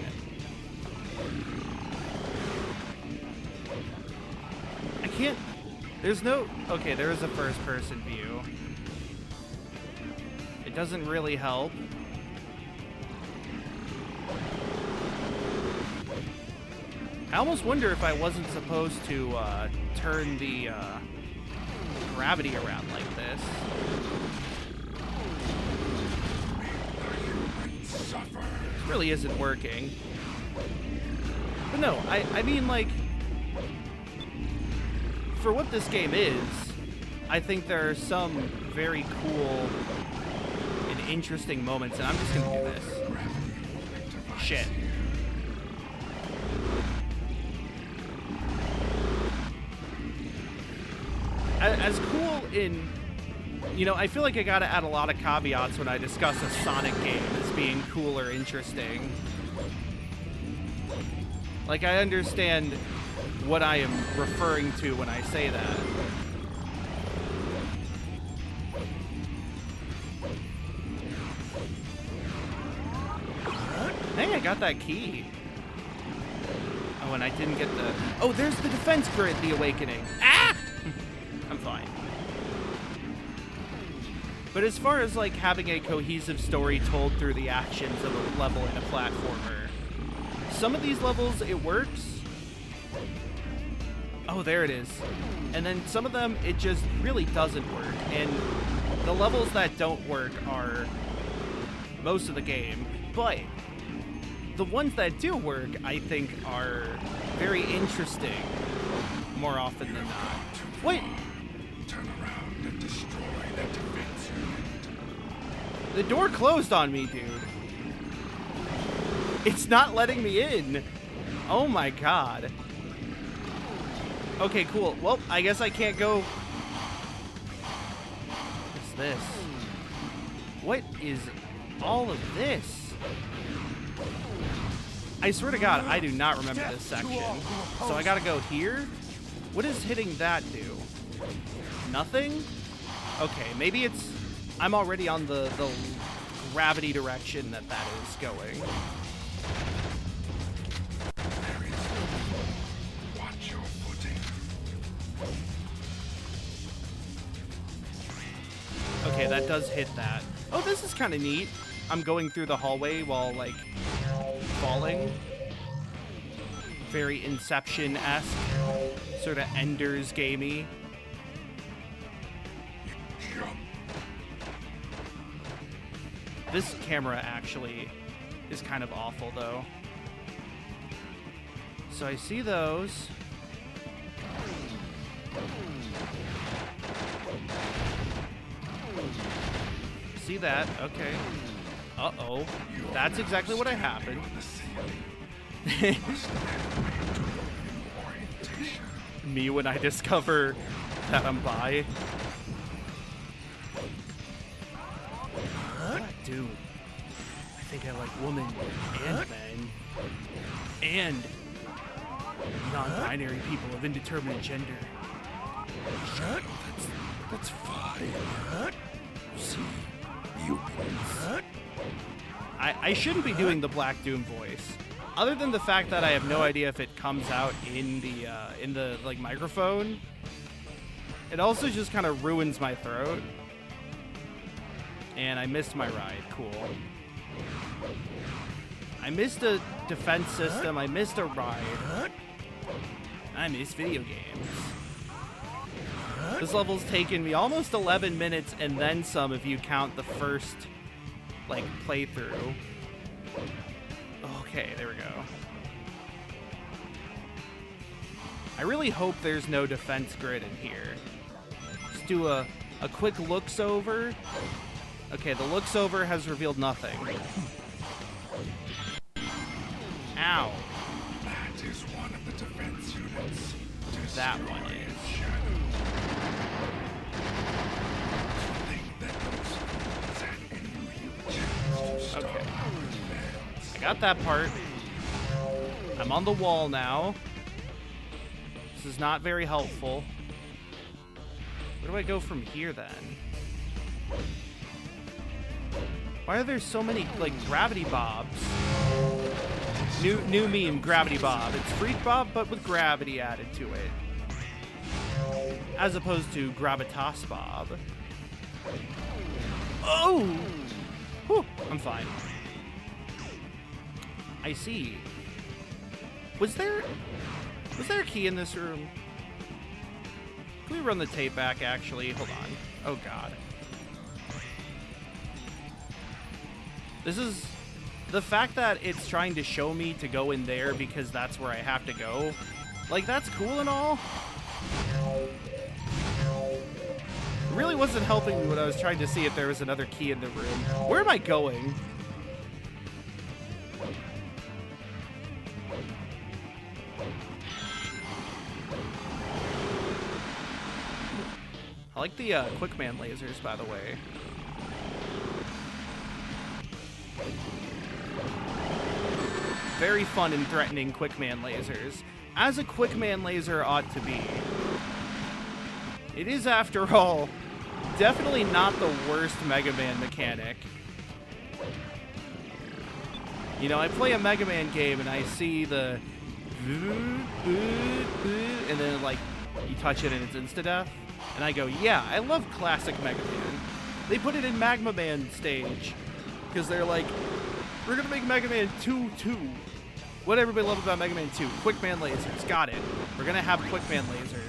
I can't... There's no... Okay, there is a first-person view. It doesn't really help. I almost wonder if I wasn't supposed to turn the gravity around like this. This really isn't working. But no, I mean, like, for what this game is, I think there are some very cool and interesting moments, and I'm just gonna do this. Shit. As cool in, you know, I feel like I gotta add a lot of caveats when I discuss a Sonic game as being cool or interesting. Like, I understand what I am referring to when I say that. Hey, I got that key. Oh, and I didn't get the... Oh, there's the defense grid, the awakening. Ah! I'm fine. But as far as, like, having a cohesive story told through the actions of a level in a platformer, some of these levels, it works. Oh, there it is. And then some of them, it just really doesn't work. And the levels that don't work are most of the game. But the ones that do work, I think, are very interesting more often than not. Wait! Turn around and destroy that defense unit. The door closed on me, dude. It's not letting me in. Oh my god. Okay, cool. Well, I guess I can't go... What's this? What is all of this? I swear to God, I do not remember this section. So I gotta go here? What does hitting that do? Nothing? Okay, maybe it's... I'm already on the gravity direction that is going. Watch your footing. Okay, that does hit that. Oh, this is kind of neat. I'm going through the hallway while, like, falling. Very Inception-esque. Sort of Ender's gamey. This camera actually is kind of awful, though. So I see those. See that? Okay. Uh-oh. That's exactly what happened. Me when I discover that I'm bi. What do? I think I like women and men. And non-binary people of indeterminate gender. That's fine. See, humans. I shouldn't be doing the Black Doom voice. Other than the fact that I have no idea if it comes out in the like microphone. It also just kind of ruins my throat. And I missed my ride. Cool. I missed a defense system. I missed a ride. I missed video games. This level's taken me almost 11 minutes and then some if you count the first, like, playthrough. Okay, there we go. I really hope there's no defense grid in here. Just do a quick looks over. Okay, the looks over has revealed nothing. Ow. That is one of the defense units. That one is. Okay. I got that part. I'm on the wall now. This is not very helpful. Where do I go from here then? Why are there so many, like, gravity bobs? New meme, gravity bob. It's Freak Bob, but with gravity added to it. As opposed to gravitas bob. Oh! Whew, I'm fine. I see. Was there a key in this room? Can we run the tape back, actually? Hold on. Oh, God. This is... The fact that it's trying to show me to go in there because that's where I have to go. Like, that's cool and all. It really wasn't helping me when I was trying to see if there was another key in the room. Where am I going? I like the Quickman lasers, by the way. Very fun and threatening Quickman lasers, as a Quickman laser ought to be. It is, after all, definitely not the worst Mega Man mechanic. You know, I play a Mega Man game and I see the... And then, like, you touch it and it's insta-death. And I go, yeah, I love classic Mega Man. They put it in Magma Man stage. Because they're like, we're going to make Mega Man 2-2. What everybody loved about Mega Man 2. Quickman lasers. Got it. We're going to have Quickman lasers.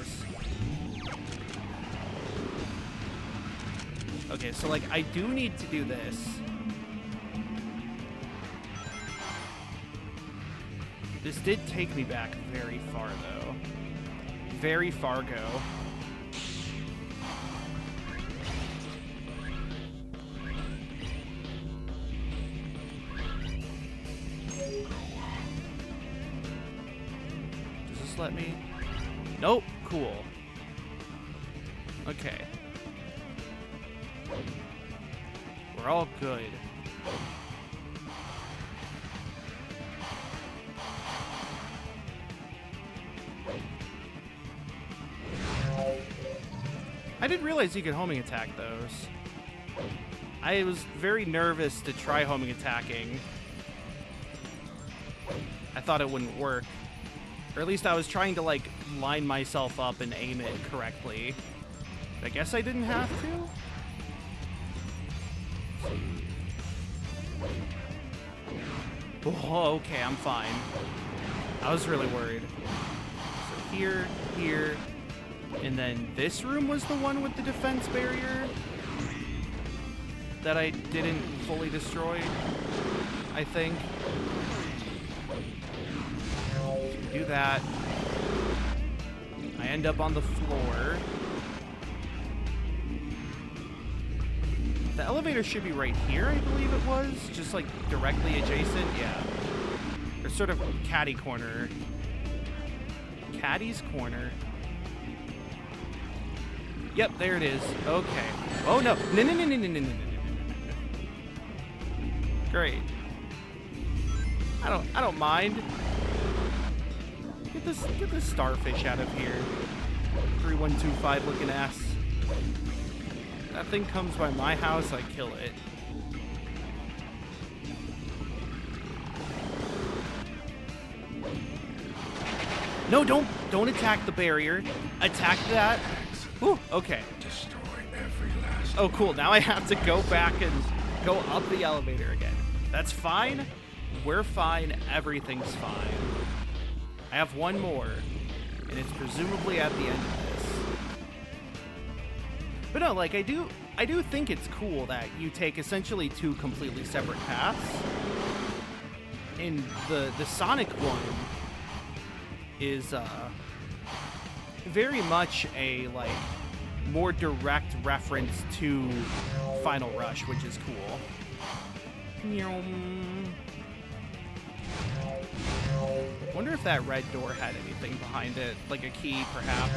Okay, so, like, I do need to do this. This did take me back very far, though. Very Fargo. Does this let me? Nope. Cool. Okay. We're all good. I didn't realize you could homing attack those. I was very nervous to try homing attacking. I thought it wouldn't work. Or at least I was trying to, like, line myself up and aim it correctly. I guess I didn't have to? Oh, okay, I'm fine. I was really worried. So here, and then this room was the one with the defense barrier that I didn't fully destroy, I think. Do that. I end up on the floor. The elevator should be right here, I believe it was. Just like directly adjacent. Yeah. Or sort of caddy corner. Caddy's corner. Yep, there it is. Okay. Oh no. No. Great. I don't mind. Get this starfish out of here. 3125 looking ass. That thing comes by my house, I kill it. No, don't attack the barrier. Attack that. Ooh, okay. Destroy every last. Oh, cool. Now I have to go back and go up the elevator again. That's fine. We're fine. Everything's fine. I have one more, and it's presumably at the end of this. But no, like I do think it's cool that you take essentially two completely separate paths. And the Sonic one is very much a like more direct reference to Final Rush, which is cool. Wonder if that red door had anything behind it, like a key, perhaps.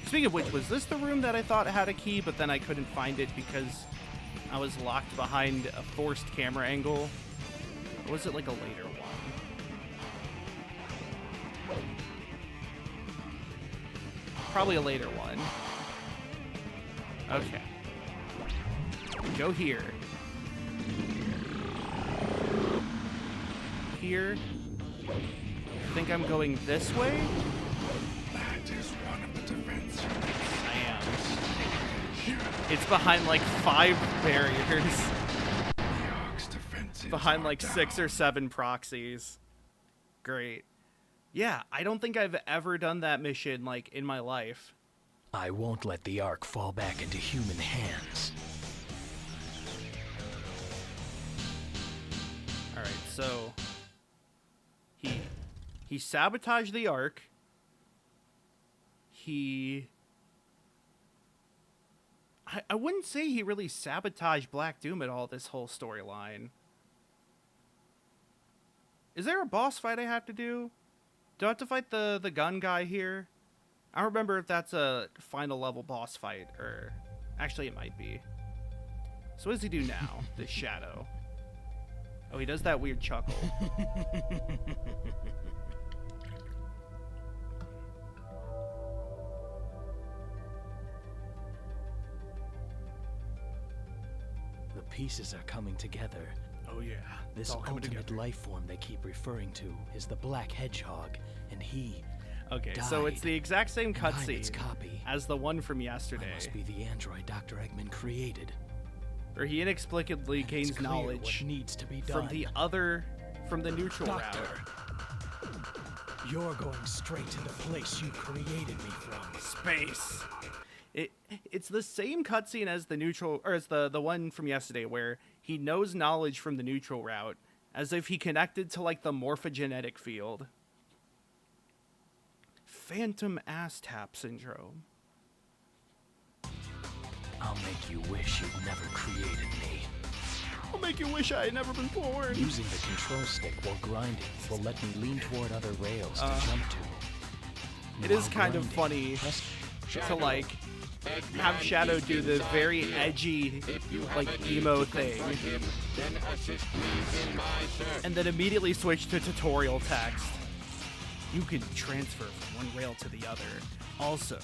Speaking of which, was this the room that I thought had a key, but then I couldn't find it because I was locked behind a forced camera angle? Or was it like a later one? Probably a later one. Okay. Go here. Here. I think I'm going this way. That is one of the defense units. I am. It's behind like 5 barriers. The Ark's defenses Behind are like down. 6 or 7 proxies. Great. Yeah, I don't think I've ever done that mission like in my life. I won't let the Ark fall back into human hands. All right, so he sabotaged the Ark. I wouldn't say he really sabotaged Black Doom at all this whole storyline. Is there a boss fight I have to do? Do I have to fight the gun guy here? I don't remember if that's a final level boss fight, or actually it might be. So what does he do now, this Shadow? Oh, he does that weird chuckle. The pieces are coming together. Oh yeah. This It's all coming ultimate together. life form they keep referring to is the Black Hedgehog, and he Okay, so it's the exact same and I'm its cutscene copy. as the one from yesterday, I must be the android Dr. Eggman created. where he inexplicably And it's gains clear knowledge what needs to be done. from the neutral Doctor, route. you're going straight to the place you created me from. Space. It's the same cutscene as the neutral, or as the one from yesterday, where he knows knowledge from the neutral route, as if he connected to like the morphogenetic field. Phantom ass tap syndrome. I'll make you wish you'd never created me. I'll make you wish I had never been born. Using the control stick while grinding will let me lean toward other rails to jump to. It is kind of funny to like have Shadow do the very edgy like emo thing and then immediately switch to tutorial text. You can transfer from one rail to the other. Also,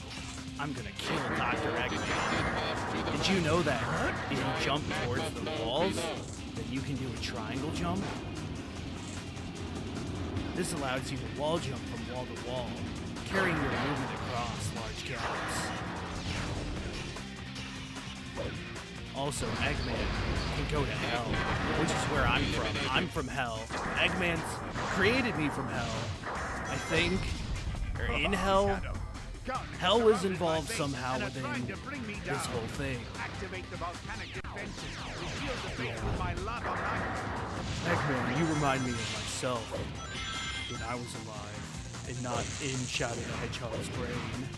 I'm gonna kill Dr. Eggman. Did you know that if you jump towards the walls, that you can do a triangle jump? This allows you to wall jump from wall to wall, carrying your movement across large gaps. Also, Eggman can go to hell, which is where I'm from. I'm from hell. Eggman's created me from hell. I think, or in hell. Hell is involved somehow within this whole thing. Eggman, you remind me of myself when I was alive and not in Shadow the Hedgehog's brain.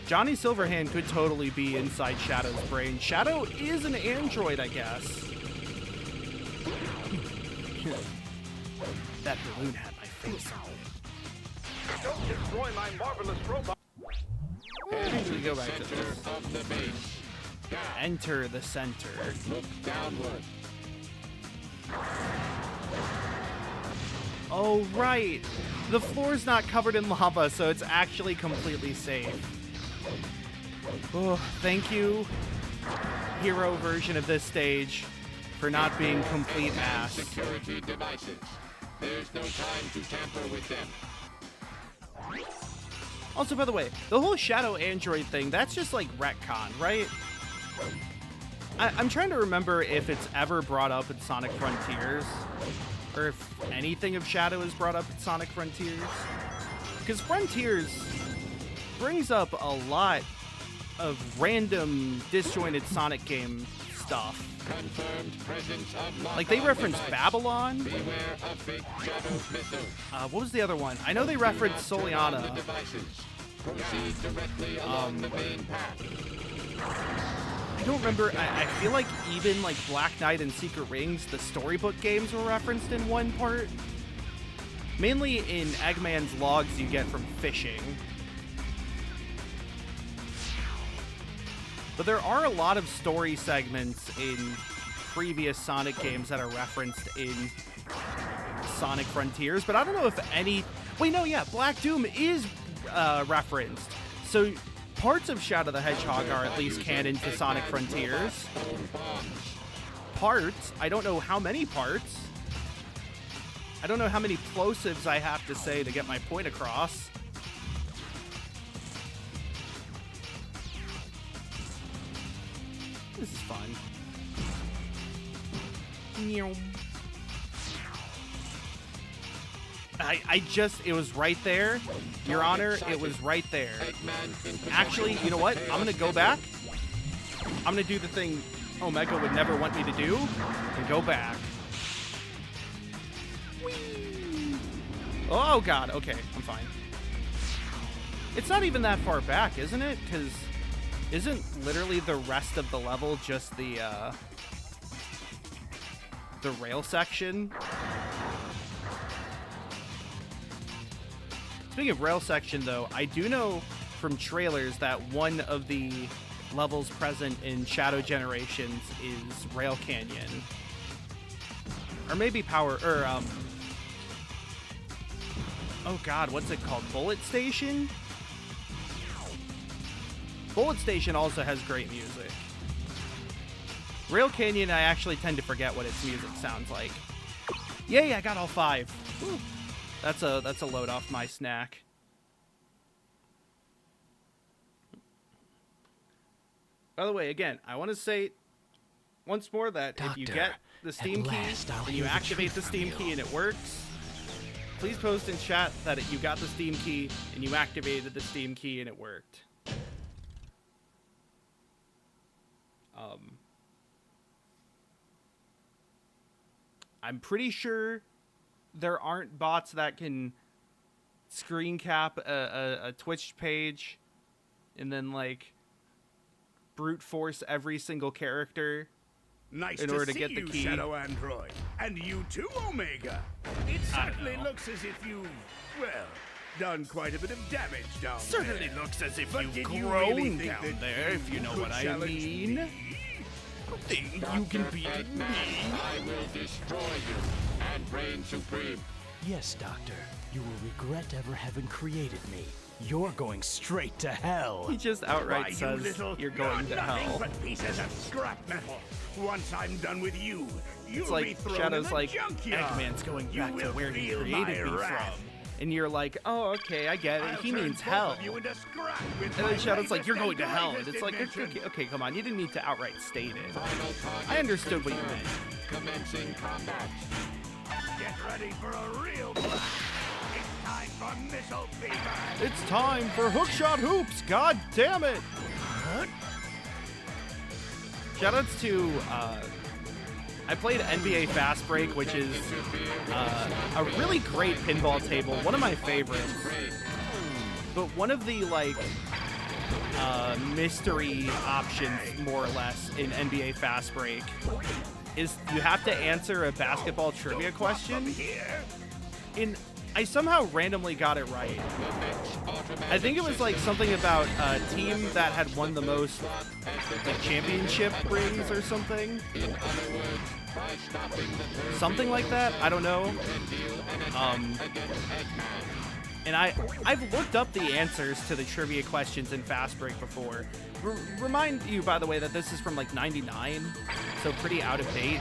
Johnny Silverhand could totally be inside Shadow's brain. Shadow is an android, I guess. That balloon had my face on it. Don't destroy my marvelous robot. We go back to this. Enter the center. Look downward. Oh, right. The floor's not covered in lava, so it's actually completely safe. Oh, thank you, hero version of this stage, for not being complete ass. Security devices. There's no time to tamper with them. Also, by the way, the whole Shadow Android thing, that's just like retcon, right? I'm trying to remember if it's ever brought up in Sonic Frontiers, or if anything of Shadow is brought up in Sonic Frontiers. Because Frontiers brings up a lot of random disjointed Sonic game stuff. Confirmed presence of like they reference Babylon. Beware of fake Shadow missiles. What was the other one? I know they referenced Soliana. Proceed directly along the main path. I don't remember. I feel like even like Black Knight and Secret Rings, the storybook games were referenced in one part. Mainly in Eggman's logs you get from fishing. But there are a lot of story segments in previous Sonic games that are referenced in Sonic Frontiers, but I don't know if any... Wait, no, yeah, Black Doom is referenced. So parts of Shadow the Hedgehog are at least canon to Sonic Frontiers. Parts? I don't know how many parts. I don't know how many plosives I have to say to get my point across. This is fun. It was right there. Your Honor, it was right there. Actually, you know what? I'm gonna go back. I'm gonna do the thing Omega would never want me to do, and go back. Oh god, okay, I'm fine. It's not even that far back, isn't it? Because isn't literally the rest of the level just the rail section? Speaking of rail section, though, I do know from trailers that one of the levels present in Shadow Generations is Rail Canyon. Or maybe Power, or, oh god, what's it called? Bullet Station? Bullet Station also has great music. Rail Canyon, I actually tend to forget what its music sounds like. Yay, I got all 5. Woo. That's a load off my snack. By the way, again, I want to say once more that Doctor, if you get the Steam key and you activate the Steam key and it works, please post in chat that you got the Steam key and you activated the Steam key and it worked. I'm pretty sure there aren't bots that can screen cap a Twitch page and then like brute force every single character Nice in order to to get see the you, key. Shadow Android. And you too, Omega. It certainly looks as if you've, well, done quite a bit of damage down there. Certainly looks as if But you've did you grown really think down that there, if you know could what I challenge mean. me? Think you can beat me? I will destroy you and reign supreme. Yes, Doctor. You will regret ever having created me. You're going straight to hell. He just outright says you're going to hell. But pieces of scrap metal. Once I'm done with you, It's like Shadow's like, Eggman's going back to where he created me from. And you're like, oh, okay, I get it. He means hell. And then Shadow's like, you're going to hell. And it's like, okay, come on. You didn't need to outright state it. I understood what you meant. Commencing combat. Get ready for a real blast. It's time for missile fever. It's time for hookshot hoops. God damn it. Shoutouts to, I played NBA Fast Break, which is a really great pinball table, one of my favorites. But one of the, like, mystery options, more or less, in NBA Fast Break is you have to answer a basketball trivia question. I somehow randomly got it right. I think it was like something about a team that had won the most like championship rings or something. Something like that. I don't know. And I've looked up the answers to the trivia questions in Fast Break before. Remind you, by the way, that this is from like '99, so pretty out of date.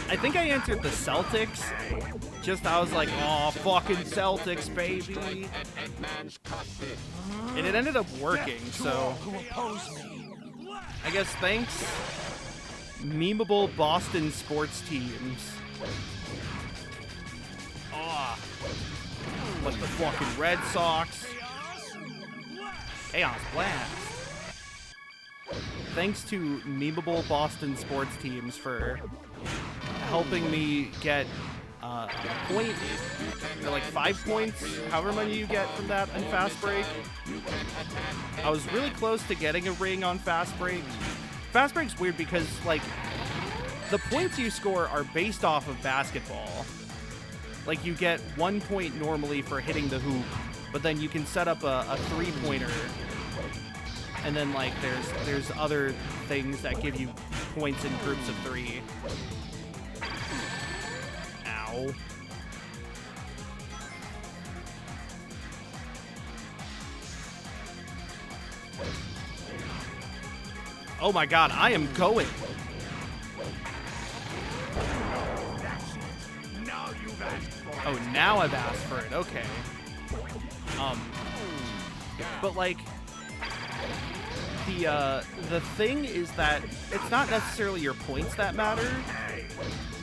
I think I answered the Celtics. I was like, oh, fucking Celtics, baby. And it ended up working, so I guess thanks, memeable Boston sports teams. Oh, like the fucking Red Sox. Chaos Blast. Thanks to memeable Boston sports teams for helping me get a point, or like 5 points, however many you get from that in Fast Break. I was really close to getting a ring on Fast Break. Fast Break's weird because, like, the points you score are based off of basketball. Like, you get 1 point normally for hitting the hoop, but then you can set up a three-pointer. And then, like, there's other things that give you points in groups of 3. Ow. Oh my god, I am going. Oh, now I've asked for it. Okay. But like, the thing is that it's not necessarily your points that matter,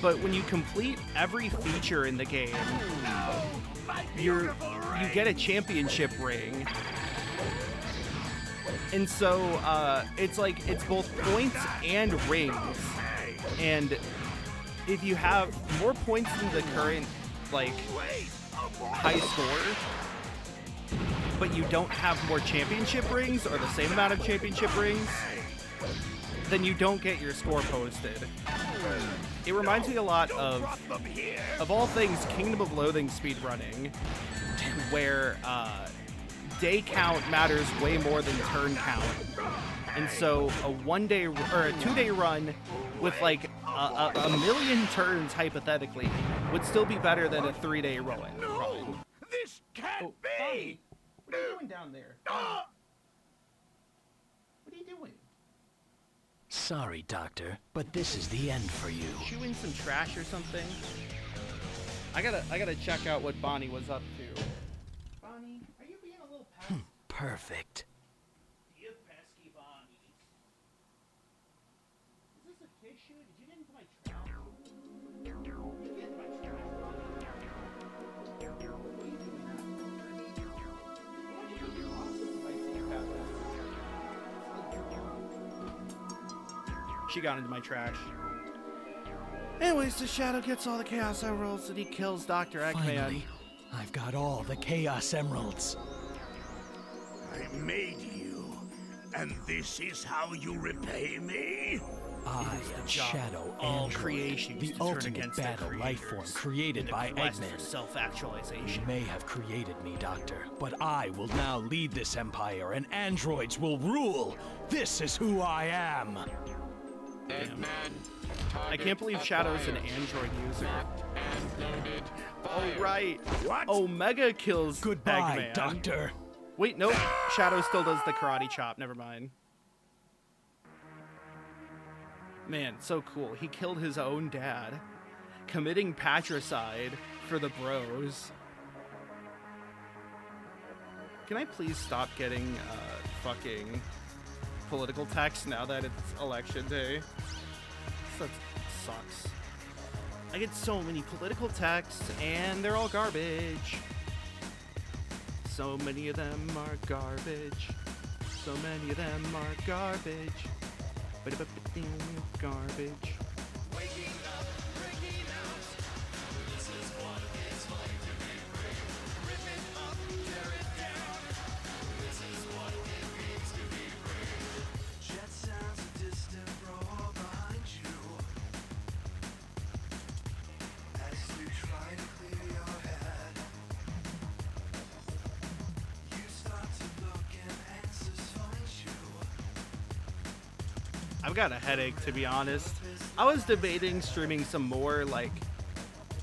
but when you complete every feature in the game, you get a championship ring. And so it's like, it's both points and rings. And if you have more points than the current, like, high score, but you don't have more championship rings or the same amount of championship rings, then you don't get your score posted. It reminds me a lot of all things, Kingdom of Loathing speedrunning, where day count matters way more than turn count. And so a 1 day or a 2 day run with like a million turns hypothetically would still be better than a 3 day run. No, this can't be. What are you doing down there? What are you doing? Sorry, Doctor, but this is the end for you. Chewing some trash or something? I gotta check out what Bonnie was up to. Bonnie, are you being a little pest? Perfect. You pesky Bonnie. Is this a tissue? Did you get into my trash? You get into my trash, Bonnie. She got into my trash. Anyways, the Shadow gets all the Chaos Emeralds and he kills Dr. Eggman. Finally, I've got all the Chaos Emeralds. I made you, and this is how you repay me? I am Shadow all Android, creations the to turn ultimate against their battle life form creators created in by the quest for Eggman. self-actualization. You may have created me, Doctor, but I will now lead this empire and androids will rule. This is who I am. I can't believe Shadow's an Android user. Oh, right. What? Omega kills Goodbye, Eggman. Doctor. Wait, nope. Shadow still does the karate chop. Never mind. Man, so cool. He killed his own dad. Committing patricide for the bros. Can I please stop getting fucking political text now that it's election day? That sucks. I get so many political texts and they're all garbage. So many of them are garbage. So many of them are garbage. Garbage. I've got a headache, to be honest. I was debating streaming some more, like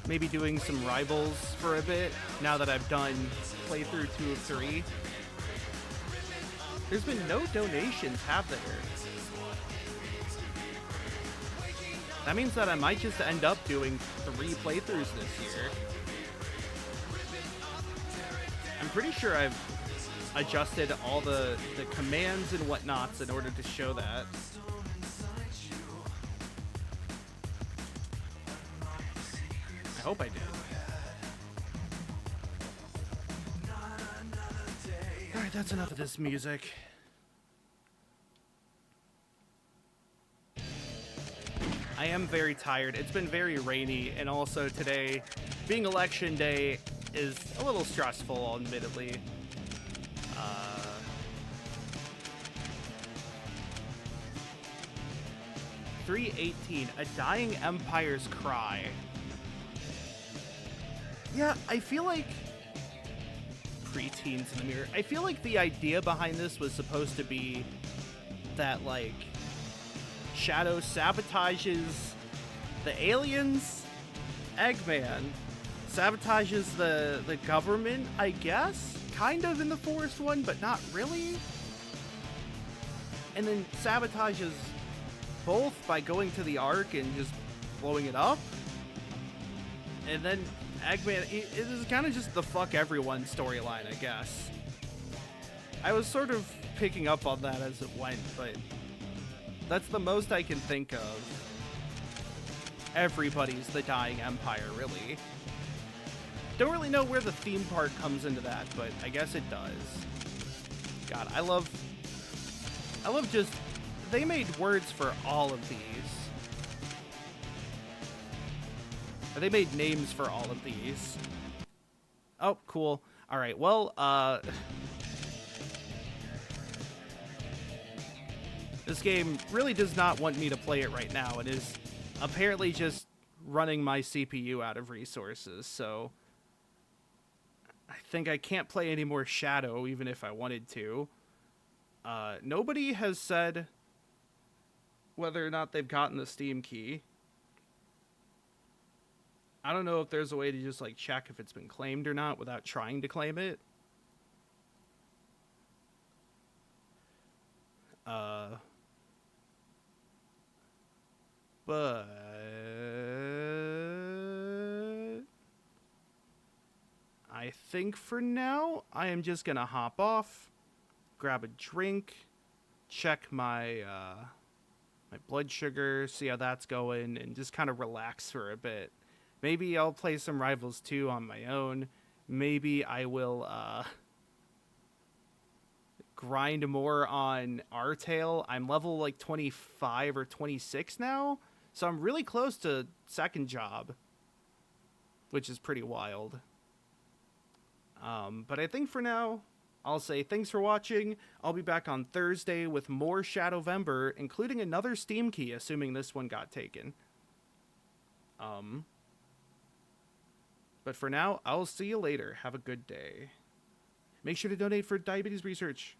maybe doing some rivals for a bit, now that I've done playthrough 2 of 3. There's been no donations, have there? That means that I might just end up doing 3 playthroughs this year. I'm pretty sure I've adjusted all the commands and whatnots in order to show that. I hope I did. Alright, that's enough of this music. I am very tired. It's been very rainy, and also today, being election day, is a little stressful, admittedly. 318, A Dying Empire's Cry. Yeah, I feel like preteens in the mirror. I feel like the idea behind this was supposed to be that, like, Shadow sabotages the aliens, Eggman sabotages the government, I guess, kind of in the forest one, but not really, and then sabotages both by going to the Ark and just blowing it up, and then Eggman, it is kind of just the fuck everyone storyline, I guess. I was sort of picking up on that as it went, but that's the most I can think of. Everybody's the Dying Empire, really. Don't really know where the theme part comes into that, but I guess it does. God, I love just, they made words for all of these. Or they made names for all of these. Oh, cool. All right, well, this game really does not want me to play it right now. It is apparently just running my CPU out of resources, so I think I can't play any more Shadow, even if I wanted to. Nobody has said whether or not they've gotten the Steam key. I don't know if there's a way to just, like, check if it's been claimed or not without trying to claim it. But I think for now, I am just gonna hop off, grab a drink, check my my blood sugar, see how that's going, and just kind of relax for a bit. Maybe I'll play some Rivals 2 on my own. Maybe I will grind more on R-Tail. I'm level like 25 or 26 now, so I'm really close to second job, which is pretty wild. But I think for now, I'll say thanks for watching. I'll be back on Thursday with more Shadowvember, including another Steam key, assuming this one got taken. But for now, I'll see you later. Have a good day. Make sure to donate for diabetes research.